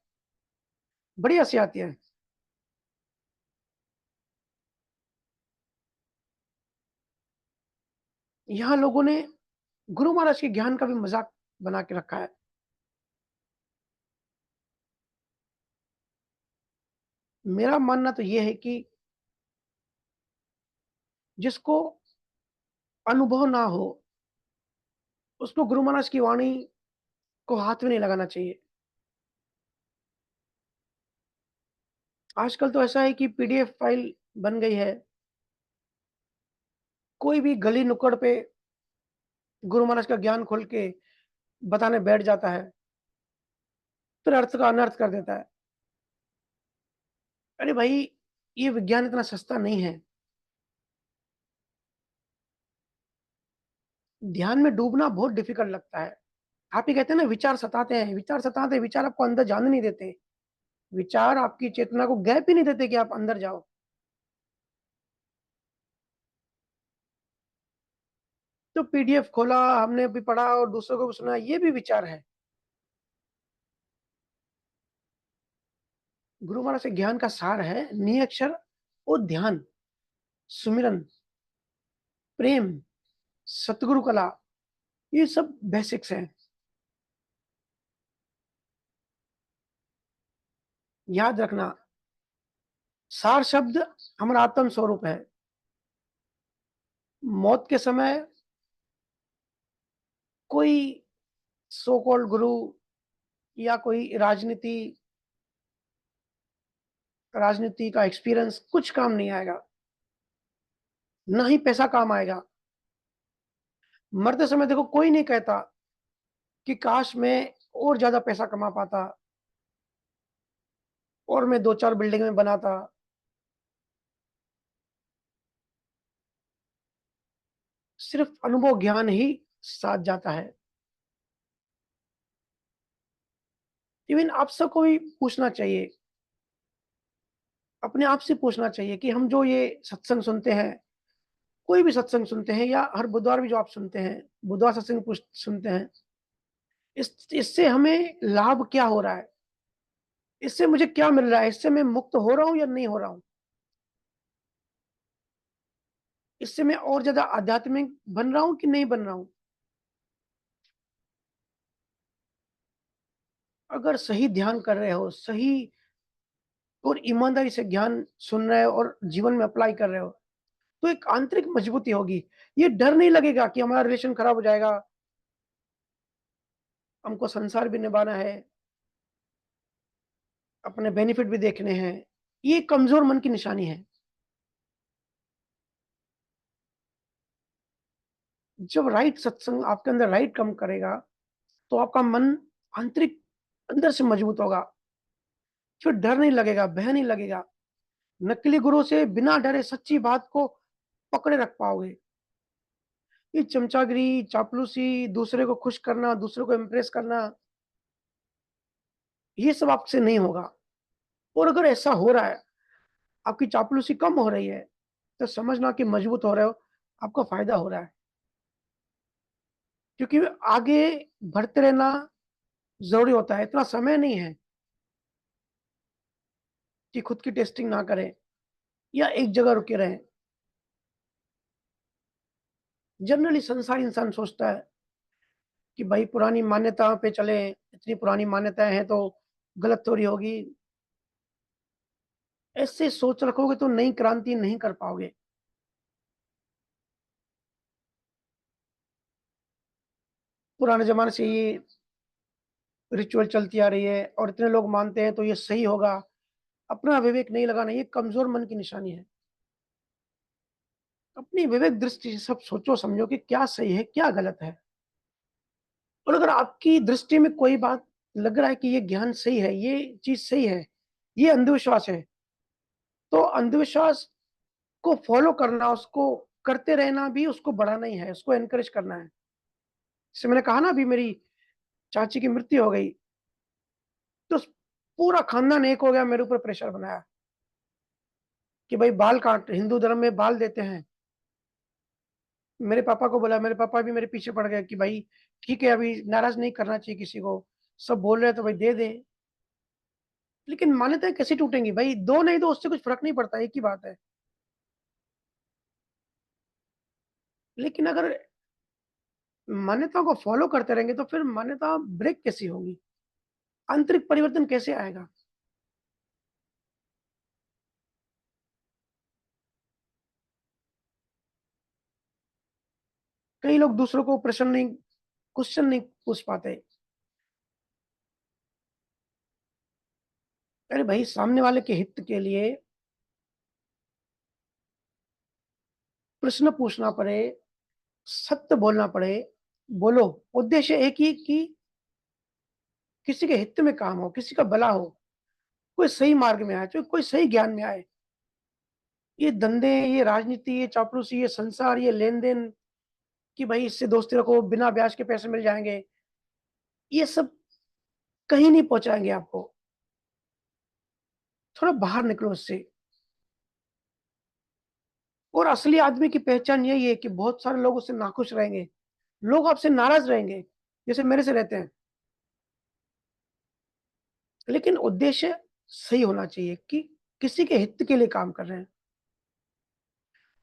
बड़ी हंसी आती है। यहाँ लोगों ने गुरु महाराज के ज्ञान का भी मजाक बना के रखा है। मेरा मानना तो ये है कि जिसको अनुभव ना हो, उसको गुरु महाराज की वाणी को हाथ में नहीं लगाना चाहिए। आजकल तो ऐसा है कि पीडीएफ फाइल बन गई है। कोई भी गली नुक्कड़ पे गुरु महाराज का ज्ञान खोल के बताने बैठ जाता है, फिर अर्थ का अनर्थ कर देता है। अरे भाई, ये विज्ञान इतना सस्ता नहीं है। ध्यान में डूबना बहुत डिफिकल्ट लगता है। आप ही कहते हैं ना, विचार सताते हैं, विचार सताते हैं, विचार आपको अंदर जाने नहीं देते। विचार आपकी चेतना को गैप ही नहीं देते कि आप अंदर जाओ। तो पीडीएफ खोला, हमने भी पढ़ा और दूसरों को भी सुना, ये भी विचार है। गुरु महाराज से ज्ञान का सार है निअक्षर और ध्यान, सुमिरन, प्रेम, सतगुरु कला, ये सब बेसिक्स हैं। याद रखना, सार शब्द हमारा आत्म स्वरूप है। मौत के समय कोई सो कॉल्ड गुरु या कोई राजनीति का एक्सपीरियंस कुछ काम नहीं आएगा, ना ही पैसा काम आएगा। मरते समय देखो, कोई नहीं कहता कि काश मैं और ज्यादा पैसा कमा पाता और मैं 2-4 बिल्डिंग में बनाता। सिर्फ अनुभव ज्ञान ही साथ जाता है। इवन आप सबको भी पूछना चाहिए, अपने आप से पूछना चाहिए कि हम जो ये सत्संग सुनते हैं, कोई भी सत्संग सुनते हैं या हर बुधवार भी जो आप सुनते हैं, बुधवार सत्संग सुनते हैं, इससे हमें लाभ क्या हो रहा है, इससे मुझे क्या मिल रहा है, इससे मैं मुक्त हो रहा हूं या नहीं हो रहा हूं, इससे मैं और ज्यादा आध्यात्मिक बन रहा हूं कि नहीं बन रहा हूं। अगर सही ध्यान कर रहे हो, सही और ईमानदारी से ज्ञान सुन रहे हो और जीवन में अप्लाई कर रहे हो, तो एक आंतरिक मजबूती होगी। ये डर नहीं लगेगा कि हमारा रिलेशन खराब हो जाएगा, हमको संसार भी निभाना है, अपने बेनिफिट भी देखने हैं। ये कमजोर मन की निशानी है। जब राइट सत्संग आपके अंदर राइट कम करेगा, तो आपका मन आंतरिक अंदर से मजबूत होगा। फिर डर नहीं लगेगा, भय नहीं लगेगा। नकली गुरु से बिना डरे सच्ची बात को पकड़े रख पाओगे। ये चमचागिरी, चापलूसी, दूसरे को खुश करना, दूसरे को इम्प्रेस करना, ये सब आपसे नहीं होगा। और अगर ऐसा हो रहा है, आपकी चापलूसी कम हो रही है, तो समझना कि मजबूत हो रहे हो, आपका फ़ायदा हो रहा है। क्योंकि आगे बढ़ते रहना ज़रूरी होता है, इतना समय नहीं है कि खुद की टेस्टिंग ना करें या एक जगह रुके रहें। जनरली संसारी इंसान सोचता है कि भाई पुरानी मान्यताओं पे चलें, इतनी पुरानी मान्यताएँ हैं तो गलत थोड़ी होगी। ऐसे सोच रखोगे तो नई क्रांति नहीं कर पाओगे। पुराने ज़माने से ये रिचुअल चलती आ रही है और इतने लोग मानते हैं तो ये सही होगा। अपना विवेक नहीं लगाना, ये कमज़ोर मन की निशानी है। अपनी विवेक दृष्टि से सब सोचो समझो कि क्या सही है, क्या गलत है। और अगर आपकी दृष्टि में कोई बात लग रहा है कि ये ज्ञान सही है, ये चीज़ सही है, ये अंधविश्वास है, तो अंधविश्वास को फ़ॉलो करना, उसको करते रहना भी उसको बढ़ाना ही है, उसको एनकरेज करना है। जैसे मैंने कहा ना अभी मेरी चाची की मृत्यु हो गई, तो पूरा खानदान एक हो गया, मेरे ऊपर प्रेशर बनाया कि भाई बाल काट, हिंदू धर्म में बाल देते हैं। मेरे पापा को बोला, मेरे पापा भी मेरे पीछे पड़ गए कि भाई ठीक है, अभी नाराज़ नहीं करना चाहिए किसी को, सब बोल रहे हैं तो भाई दे दें। लेकिन मान्यताएँ कैसे टूटेंगी भाई, 2 नहीं दो उससे कुछ फ़र्क नहीं पड़ता, एक ही बात है। लेकिन अगर मान्यताओं को फ़ॉलो करते रहेंगे तो फिर मान्यता ब्रेक कैसी होगी? आंतरिक परिवर्तन कैसे आएगा? कई लोग दूसरों को क्वेश्चन नहीं पूछ पाते। अरे भाई सामने वाले के हित के लिए प्रश्न पूछना पड़े, सत्य बोलना पड़े, बोलो। उद्देश्य एक ही कि किसी के हित में काम हो, किसी का भला हो, कोई सही मार्ग में आए, तो कोई सही ज्ञान में आए। ये धंधे, ये राजनीति, ये चापलूसी, ये संसार, ये लेन-देन कि भाई इससे दोस्ती रखो, बिना ब्याज के पैसे मिल जाएँगे, ये सब कहीं नहीं पहुँचाएँगे आपको। थोड़ा बाहर निकलो इससे। और असली आदमी की पहचान यही है कि बहुत सारे लोग उससे नाखुश रहेंगे, लोग आपसे नाराज़ रहेंगे, जैसे मेरे से रहते हैं। लेकिन उद्देश्य सही होना चाहिए कि किसी के हित के लिए काम कर रहे हैं।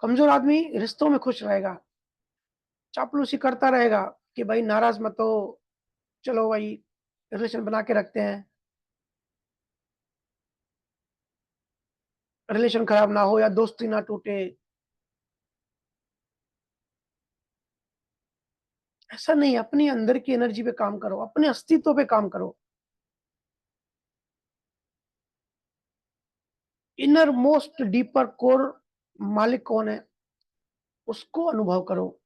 कमज़ोर आदमी रिश्तों में खुश रहेगा, चापलूसी करता रहेगा कि भाई नाराज़ मत हो, चलो भाई रिलेशन बना के रखते हैं, रिलेशन खराब ना हो या दोस्ती ना टूटे। ऐसा नहीं, अपनी अंदर की एनर्जी पे काम करो, अपने अस्तित्व पे काम करो। इनर मोस्ट डीपर कोर मालिक कौन है, उसको अनुभव करो।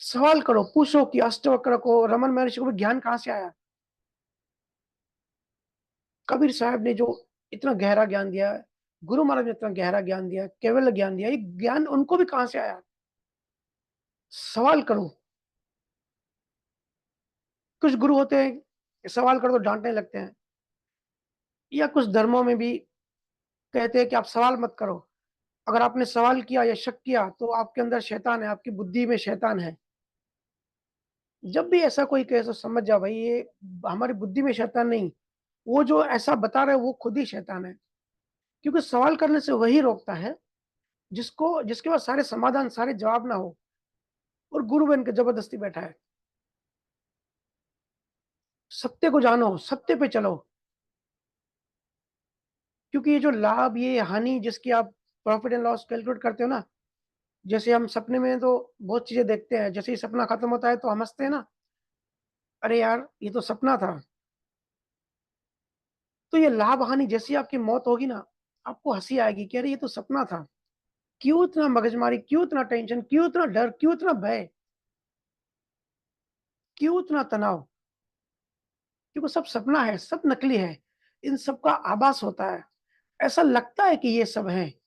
सवाल करो, पूछो कि अष्टवक्र को, रमन महर्षि को भी ज्ञान कहाँ से आया? कबीर साहब ने जो इतना गहरा ज्ञान दिया, गुरु महाराज ने इतना गहरा ज्ञान दिया, केवल ज्ञान दिया, ये ज्ञान उनको भी कहाँ से आया? सवाल करो। कुछ गुरु होते हैं, सवाल करो तो डाँटने लगते हैं या कुछ धर्मों में भी कहते हैं कि आप सवाल मत करो। अगर आपने सवाल किया या शक किया तो आपके अंदर शैतान है, आपकी बुद्धि में शैतान है। जब भी ऐसा कोई कहे तो समझ जाओ भाई ये हमारी बुद्धि में शैतान नहीं, वो जो ऐसा बता रहा है वो खुद ही शैतान है। क्योंकि सवाल करने से वही रोकता है जिसके पास सारे समाधान, सारे जवाब ना हो और गुरु बन के ज़बरदस्ती बैठा है। सत्य को जानो, सत्य पे चलो, क्योंकि ये जो लाभ, ये हानि जिसकी आप प्रॉफिट एंड लॉस कैलकुलेट करते हो ना, जैसे हम सपने में तो बहुत चीज़ें देखते हैं, जैसे ही सपना खत्म होता है तो हम हँसते हैं ना, अरे यार! ये तो सपना था। तो ये लाभ हानि जैसी आपकी मौत होगी ना, आपको हँसी आएगी कि अरे ये तो सपना था। क्यों इतना मगजमारी, क्यों इतना टेंशन, क्यों इतना डर, क्यों इतना भय, क्यों इतना तनाव? क्योंकि सब सपना है, सब नकली है। इन सब का आभास होता है। ऐसा लगता है कि ये सब है।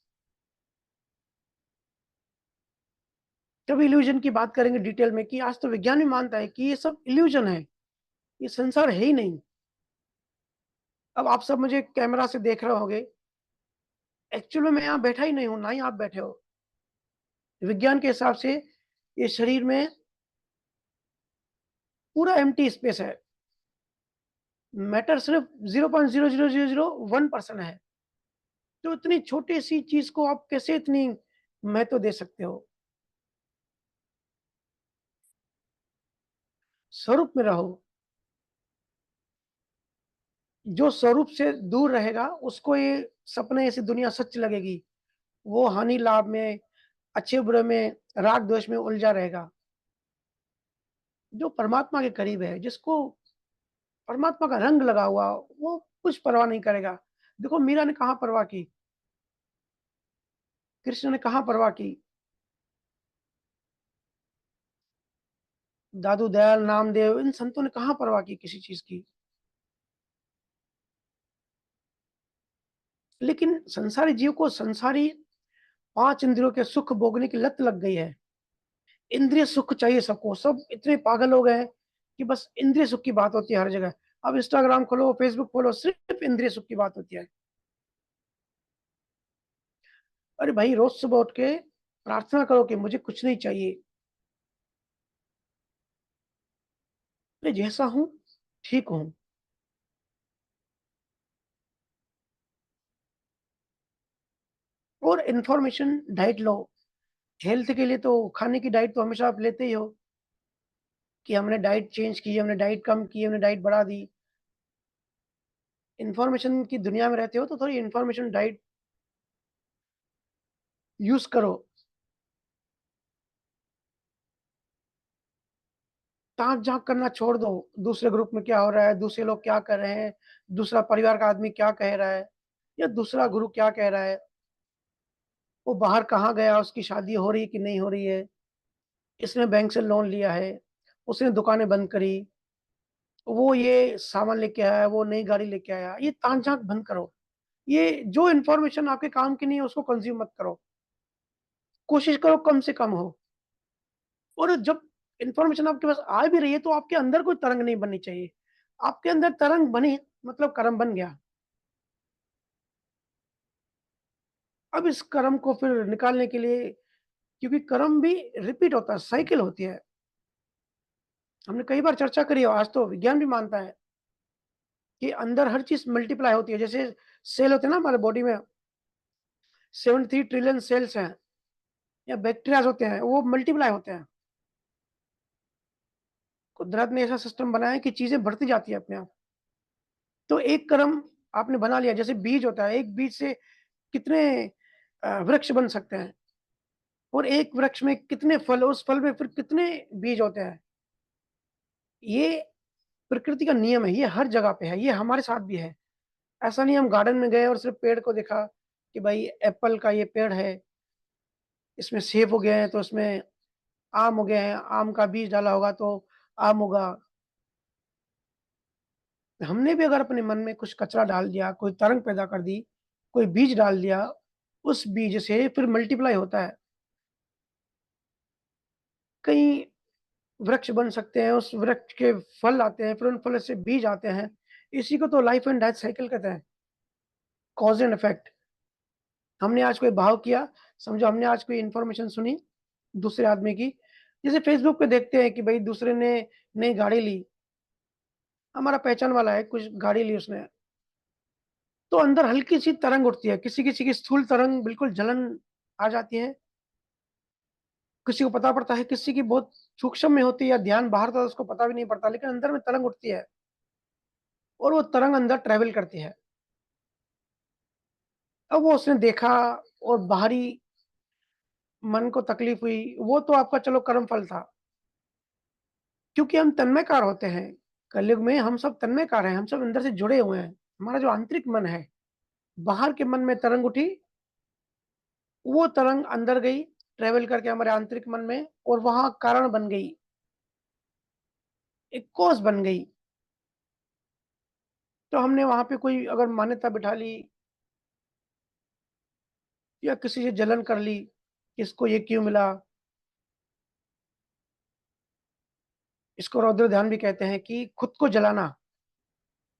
जब इल्यूजन की बात करेंगे डिटेल में कि आज तो विज्ञान भी मानता है कि ये सब इल्यूजन है, ये संसार है ही नहीं। अब आप सब मुझे कैमरा से देख रहे होंगे, एक्चुअल में मैं यहाँ बैठा ही नहीं हूँ, ना ही आप बैठे हो। विज्ञान के हिसाब से ये शरीर में पूरा एम्प्टी स्पेस है। मैटर सिर्फ 0.00001% है। तो इतनी छोटी-सी चीज़ को आप कैसे इतनी महत्व दे सकते हो? स्वरूप में रहो। जो स्वरूप से दूर रहेगा, उसको ये सपने जैसी दुनिया सच लगेगी। वो हानि लाभ में, अच्छे-बुरे में, राग-द्वेष में उलझा रहेगा। जो परमात्मा के करीब है, जिसको परमात्मा का रंग लगा हुआ, वो कुछ परवाह नहीं करेगा। देखो मीरा ने कहाँ परवाह की, कृष्ण ने कहाँ परवाह की, दादू दयाल, नामदेव, इन संतों ने कहाँ परवाह की किसी चीज़ की। लेकिन संसारी जीव को संसारी 5 इंद्रियों के सुख भोगने की लत लग गई है। इंद्रिय सुख चाहिए सबको, सब इतने पागल हो गए हैं कि बस इंद्रिय सुख की बात होती है हर जगह। अब इंस्टाग्राम खोलो, फेसबुक खोलो, सिर्फ इंद्रिय सुख की बात होती है। अरे भाई रोज़ सुबह उठ के प्रार्थना करो कि मुझे कुछ नहीं चाहिए। मैं जैसा हूँ, ठीक हूँ। और इन्फॉर्मेशन डाइट लो। हेल्थ के लिए तो खाने की डाइट तो हमेशा आप लेते ही हो कि हमने डाइट चेंज की, हमने डाइट कम की, हमने डाइट बढ़ा दी। इन्फॉर्मेशन की दुनिया में रहते हो तो थोड़ी इन्फॉर्मेशन डाइट यूज़ करो। ताक-झाँक करना छोड़ दो, दूसरे ग्रुप में क्या हो रहा है, दूसरे लोग क्या कर रहे हैं, दूसरा परिवार का आदमी क्या कह रहा है या दूसरा गुरु क्या कह रहा है, वो बाहर कहाँ गया, उसकी शादी हो रही है कि नहीं हो रही है, इसने बैंक से लोन लिया है, उसने दुकानें बंद करी, वो ये सामान लेके आया, वो नई गाड़ी लेके आया, ये ताक-झाँक बंद करो। ये जो इन्फॉर्मेशन आपके काम की नहीं है, उसको कंज़्यूम मत करो। कोशिश करो कम से कम हो और जब इन्फॉर्मेशन आपके पास आ भी रही है, तो आपके अंदर कोई तरंग नहीं बननी चाहिए। आपके अंदर तरंग बनी, मतलब कर्म बन गया। अब इस कर्म को फिर निकालने के लिए क्योंकि कर्म भी रिपीट होता है, साइकिल होती है। हमने कई बार चर्चा करी है, आज तो विज्ञान भी मानता है कि अंदर हर चीज़ मल्टीप्लाई होती है। जैसे सेल होते हैं ना हमारे बॉडी में 73 ट्रिलियन सेल्स हैं या बैक्टीरियाज़ होते हैं, वो मल्टीप्लाई होते हैं। कुदरत ने ऐसा सिस्टम बनाया है कि चीज़ें बढ़ती जाती है अपने आप। तो एक कर्म आपने बना लिया, जैसे बीज होता है, एक बीज से कितने वृक्ष बन सकते हैं और एक वृक्ष में कितने फल, उस फल में फिर कितने बीज होते हैं। ये प्रकृति का नियम है, ये हर जगह पे है, ये हमारे साथ भी है। ऐसा नहीं हम गार्डन में गए और सिर्फ़ पेड़ को देखा कि भाई एप्पल का ये पेड़ है, इसमें सेब हो गए हैं तो इसमें आम हो गए हैं, आम का बीज डाला होगा तो आम होगा। हमने भी अगर अपने मन में कुछ कचरा डाल दिया, कोई तरंग पैदा कर दी, कोई बीज डाल दिया, उस बीज से फिर मल्टीप्लाई होता है। कई वृक्ष बन सकते हैं, उस वृक्ष के फल आते हैं, फिर उन फल से बीज आते हैं। इसी को तो लाइफ एंड डेथ साइकिल कहते हैं, कॉज़ एंड इफेक्ट। हमने आज कोई भाव किया, समझो हमने आज कोई इन्फॉर्मेशन सुनी दूसरे आदमी की, जैसे फ़ेसबुक पे देखते हैं कि भई दूसरे ने नई गाड़ी ली, हमारा पहचान वाला है, कुछ गाड़ी ली उसने, तो अंदर हल्की-सी तरंग उठती है, किसी-किसी की स्थूल तरंग बिल्कुल जलन आ जाती है, किसी को पता पड़ता है, किसी की बहुत सूक्ष्म में होती है या ध्यान बाहर था उसको पता भी नहीं पड़ता, लेकिन अंदर में तरंग उठती है और वो तरंग अंदर ट्रैवल करती है। अब वो उसने देखा और बाहरी मन को तकलीफ हुई, वो तो आपका चलो कर्म फल था, क्योंकि हम तन्मयकार होते हैं। कलयुग में हम सब तन्मयकार हैं, हम सब अंदर से जुड़े हुए हैं। हमारा जो आंतरिक मन है, बाहर के मन में तरंग उठी, वो तरंग अंदर गई, ट्रैवल करके हमारे आंतरिक मन में और वहाँ कारण बन गई, एक कॉज़ बन गई। तो हमने वहाँ पे कोई अगर मान्यता बिठा ली या किसी से जलन कर ली, इसको ये क्यों मिला? इसको रौद्र ध्यान भी कहते हैं कि खुद को जलाना,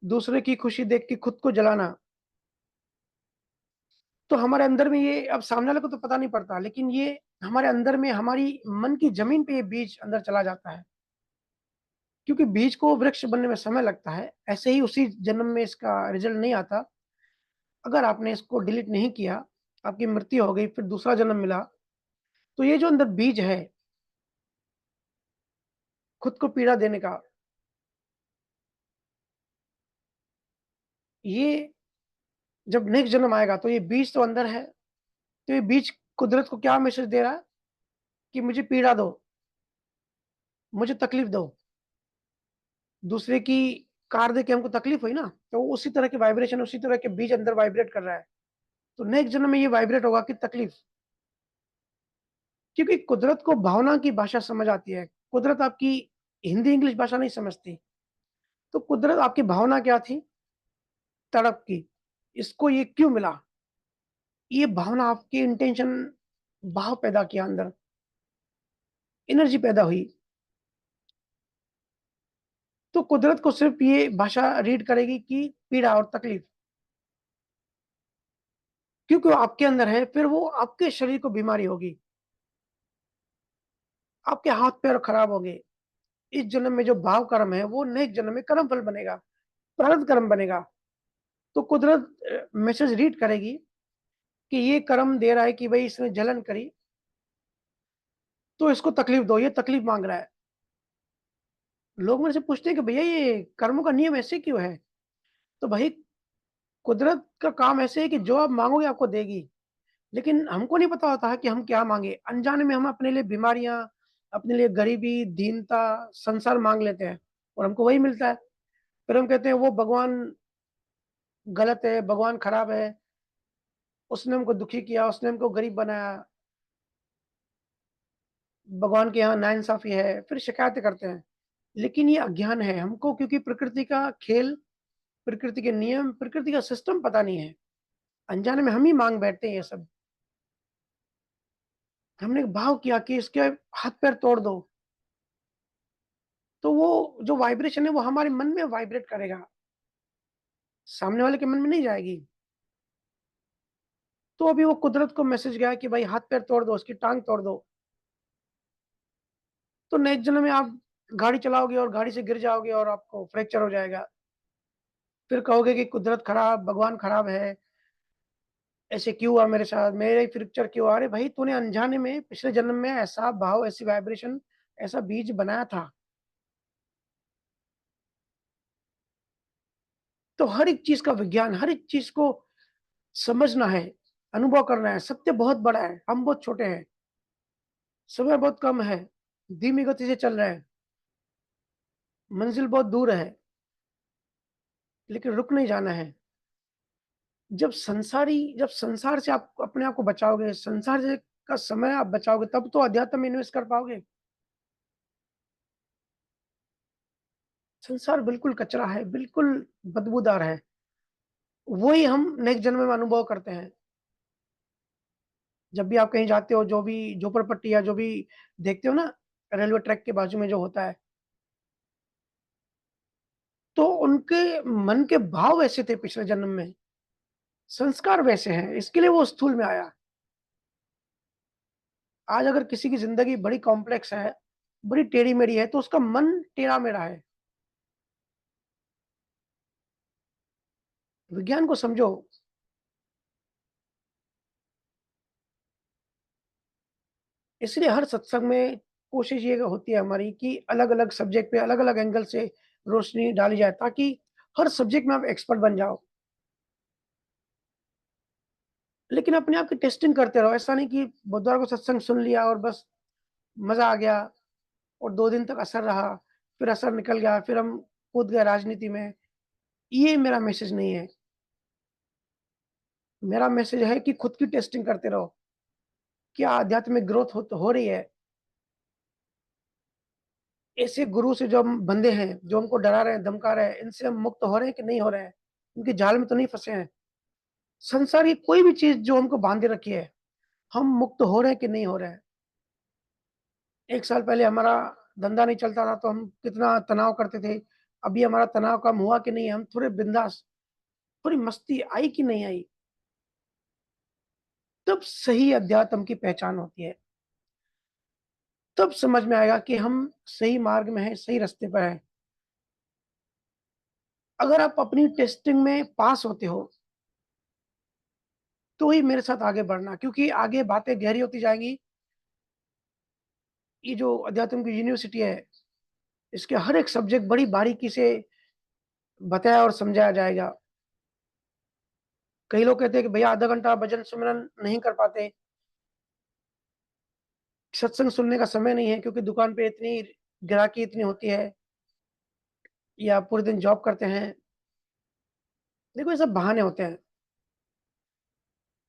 दूसरे की खुशी देख के खुद को जलाना। तो हमारे अंदर में ये अब सामने वाले को तो पता नहीं पड़ता, लेकिन ये हमारे अंदर में हमारी मन की ज़मीन पे ये बीज अंदर चला जाता है। क्योंकि बीज को वृक्ष बनने में समय लगता है, ऐसे ही उसी जन्म में इसका रिज़ल्ट नहीं आता। अगर आपने इसको डिलीट नहीं किया, आपकी मृत्यु हो गई, फिर दूसरा जन्म मिला, तो ये जो अंदर बीज है, खुद को पीड़ा देने का, ये जब नेक्स्ट जन्म आएगा तो ये बीज तो अंदर है, तो ये बीज कुदरत को क्या मैसेज दे रहा है कि मुझे पीड़ा दो, मुझे तकलीफ दो। दूसरे की कार देके हमको तकलीफ हुई ना, तो उसी तरह के वाइब्रेशन, उसी तरह के बीज अंदर वाइब्रेट कर रहा है। तो नेक्स्ट जन्म में ये वाइब्रेट होगा कि तकलीफ, क्योंकि कुदरत को भावना की भाषा समझ आती है। कुदरत आपकी हिंदी इंग्लिश भाषा नहीं समझती। तो कुदरत आपकी भावना क्या थी? तड़प की। इसको ये क्यों मिला? ये भावना आपकी इंटेंशन भाव पैदा किया अंदर, एनर्जी पैदा हुई। तो कुदरत को सिर्फ ये भाषा रीड करेगी कि पीड़ा और तकलीफ, क्योंकि वो आपके अंदर है, फिर वो आपके शरीर को बीमारी होगी, आपके हाथ-पैर खराब होंगे। इस जन्म में जो भाव कर्म है, वो नेक्स्ट जन्म में कर्म फल बनेगा, प्रारब्ध कर्म बनेगा। तो कुदरत मैसेज रीड करेगी कि ये कर्म दे रहा है कि भई इसने जलन करी, तो इसको तकलीफ दो, ये तकलीफ माँग रहा है। लोग मेरे से पूछते हैं कि भैया ये कर्मों का नियम ऐसे क्यों है? तो भाई कुदरत का काम ऐसे है कि जो आप माँगोगे आपको देगी। लेकिन हमको नहीं पता होता है कि हम क्या माँगे। अनजाने में हम अपने लिए बीमारियाँ, अपने लिए गरीबी, दीनता, संसार माँग लेते हैं और हमको वही मिलता है। फिर हम कहते हैं वो भगवान गलत है, भगवान खराब है, उसने हमको दुखी किया, उसने हमको गरीब बनाया, भगवान के यहाँ नाइंसाफ़ी है, फिर शिकायतें करते हैं। लेकिन ये अज्ञान है, हमको क्योंकि प्रकृति का खेल, प्रकृति के नियम, प्रकृति का सिस्टम पता नहीं है। अनजाने में हम ही माँग बैठते हैं ये सब। हमने एक भाव किया कि इसके हाथ-पैर तोड़ दो, तो वो जो वाइब्रेशन है वो हमारे मन में वाइब्रेट करेगा, सामने वाले के मन में नहीं जाएगी। तो अभी वो कुदरत को मैसेज गया कि भाई हाथ-पैर तोड़ दो, उसकी टाँग तोड़ दो। तो नेक्स्ट जन्म में आप गाड़ी चलाओगे और गाड़ी से गिर जाओगे और आपको फ्रैक्चर हो जाएगा। फिर कहोगे कि कुदरत खराब, भगवान खराब है, ऐसे क्यों हुआ मेरे साथ, मेरे ही फ्रैक्चर क्यों हुआ? अरे भाई तूने अनजाने में पिछले जन्म में ऐसा भाव, ऐसी वाइब्रेशन, ऐसा बीज बनाया था। तो हर एक चीज़ का विज्ञान, हर एक चीज़ को समझना है, अनुभव करना है। सत्य बहुत बड़ा है, हम बहुत छोटे हैं, समय बहुत कम है, धीमी गति से चल रहे हैं, मंजिल बहुत दूर है, लेकिन रुक नहीं जाना है। जब संसार से आप अपने आप को बचाओगे, संसार से का समय आप बचाओगे, तब तो अध्यात्म में इन्वेस्ट कर पाओगे। संसार बिल्कुल कचरा है, बिल्कुल बदबूदार है। वही हम नेक्स्ट जन्म में अनुभव करते हैं। जब भी आप कहीं जाते हो, जो भी झोपड़पट्टी या जो भी देखते हो ना, रेलवे ट्रैक के बाजू में जो होता है, तो उनके मन के भाव वैसे थे पिछले जन्म में, संस्कार वैसे हैं, इसके लिए वो स्थूल में आया। आज अगर किसी की ज़िंदगी बड़ी कॉम्प्लेक्स है, बड़ी टेढ़ी-मेढ़ी है, तो उसका मन टेढ़ा-मेढ़ा है। विज्ञान को समझो। इसलिए हर सत्संग में कोशिश ये होती है हमारी कि अलग-अलग सब्जेक्ट पे अलग-अलग एंगल से रोशनी डाली जाए, ताकि हर सब्जेक्ट में आप एक्सपर्ट बन जाओ। लेकिन अपने आप की टेस्टिंग करते रहो, ऐसा नहीं कि बुधवार को सत्संग सुन लिया और बस मज़ा आ गया और 2 दिन तक असर रहा, फिर असर निकल गया, फिर हम कूद गए राजनीति में। ये मेरा मैसेज नहीं है। मेरा मैसेज है कि खुद की टेस्टिंग करते रहो। क्या आध्यात्मिक ग्रोथ हो रही है? ऐसे गुरु से जो हम बंधे हैं, जो हमको डरा रहे हैं, धमका रहे हैं, इनसे हम मुक्त हो रहे हैं कि नहीं हो रहे हैं? उनके जाल में तो नहीं फँसे हैं? संसार की कोई भी चीज़ जो हमको बाँधे रखी है, हम मुक्त हो रहे हैं कि नहीं हो रहे हैं। 1 साल पहले हमारा धंधा नहीं चलता था तो हम कितना तनाव करते थे। अभी हमारा तनाव कम हुआ कि नहीं, हम थोड़े बिंदास, थोड़ी मस्ती आई कि नहीं आई? तब सही अध्यात्म की पहचान होती है। तब समझ में आएगा कि हम सही मार्ग में हैं, सही रास्ते पर हैं। अगर आप अपनी टेस्टिंग में पास होते हो, तो ही मेरे साथ आगे बढ़ना, क्योंकि आगे बातें गहरी होती जाएँगी। ये जो अध्यात्म की यूनिवर्सिटी है, इसके हर एक सब्जेक्ट बड़ी बारीकी से बताया और समझाया जाएगा। कई लोग कहते हैं कि भैया आधा घंटा भजन सुमिरन नहीं कर पाते, सत्संग सुनने का समय नहीं है क्योंकि दुकान पे इतनी ग्राहकी इतनी होती है, या पूरे दिन जॉब करते हैं। देखो ये सब बहाने होते हैं।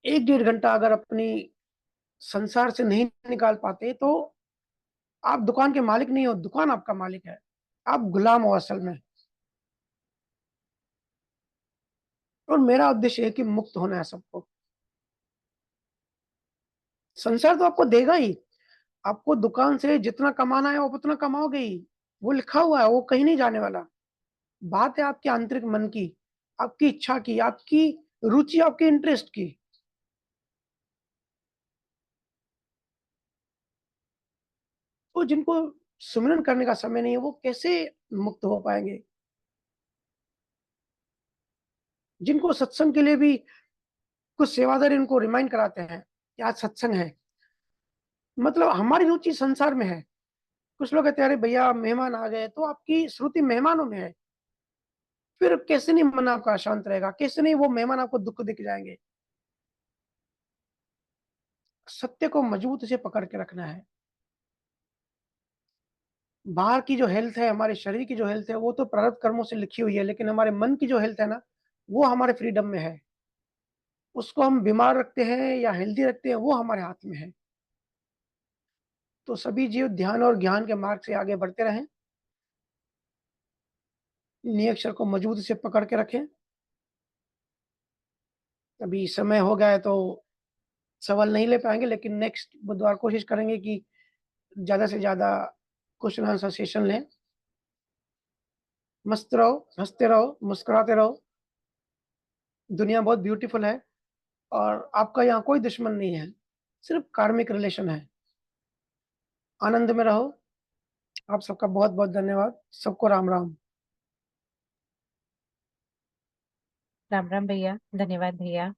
1 डेढ़ घंटा अगर अपनी संसार से नहीं निकाल पाते, तो आप दुकान के मालिक नहीं हो, दुकान आपका मालिक है। आप गुलाम हो असल में। और मेरा उद्देश्य है कि मुक्त होना है सबको। संसार तो आपको देगा ही। आपको दुकान से जितना कमाना है, आप उतना कमाओगे ही। वो लिखा हुआ है, वो कहीं नहीं जाने वाला। बात है आपके आंतरिक मन की, आपकी इच्छा की, आपकी रुचि, आपके इंटरेस्ट की। तो जिनको सुमिरन करने का समय नहीं है, वो कैसे मुक्त हो पाएँगे? जिनको सत्संग के लिए भी कुछ सेवादार इनको रिमाइंड कराते हैं कि आज सत्संग है। मतलब हमारी रुचि संसार में है। कुछ लोग कहते हैं, "अरे भैया मेहमान आ गए", तो आपकी श्रुति मेहमानों में है। फिर कैसे नहीं मन आपका शांत रहेगा? कैसे नहीं वो मेहमान आपको दुःख देके जाएँगे? सत्य को मजबूत से पकड़ के रखना है। बाहर की जो हेल्थ है, हमारे शरीर की जो हेल्थ है, वो तो प्रारब्ध कर्मों से लिखी हुई है, लेकिन हमारे मन की जो हेल्थ है ना, वो हमारे फ्रीडम में है। उसको हम बीमार रखते हैं या हेल्दी रखते हैं, वो हमारे हाथ में है। तो सभी जीव ध्यान और ज्ञान के मार्ग से आगे बढ़ते रहें। नी अक्षर को मजबूती से पकड़ के रखें। अभी समय हो गया है तो सवाल नहीं ले पाएँगे, लेकिन नेक्स्ट बुधवार कोशिश करेंगे कि ज़्यादा से ज़्यादा क्वेश्चन आंसर सेशन लें। मस्त रहो, हँसते रहो, मुस्कुराते रहो। दुनिया बहुत ब्यूटीफुल है और आपका यहाँ कोई दुश्मन नहीं है, सिर्फ़ कार्मिक रिलेशन है। आनंद में रहो। आप सबका बहुत-बहुत धन्यवाद। सबको राम, राम। राम राम भैया, धन्यवाद भैया।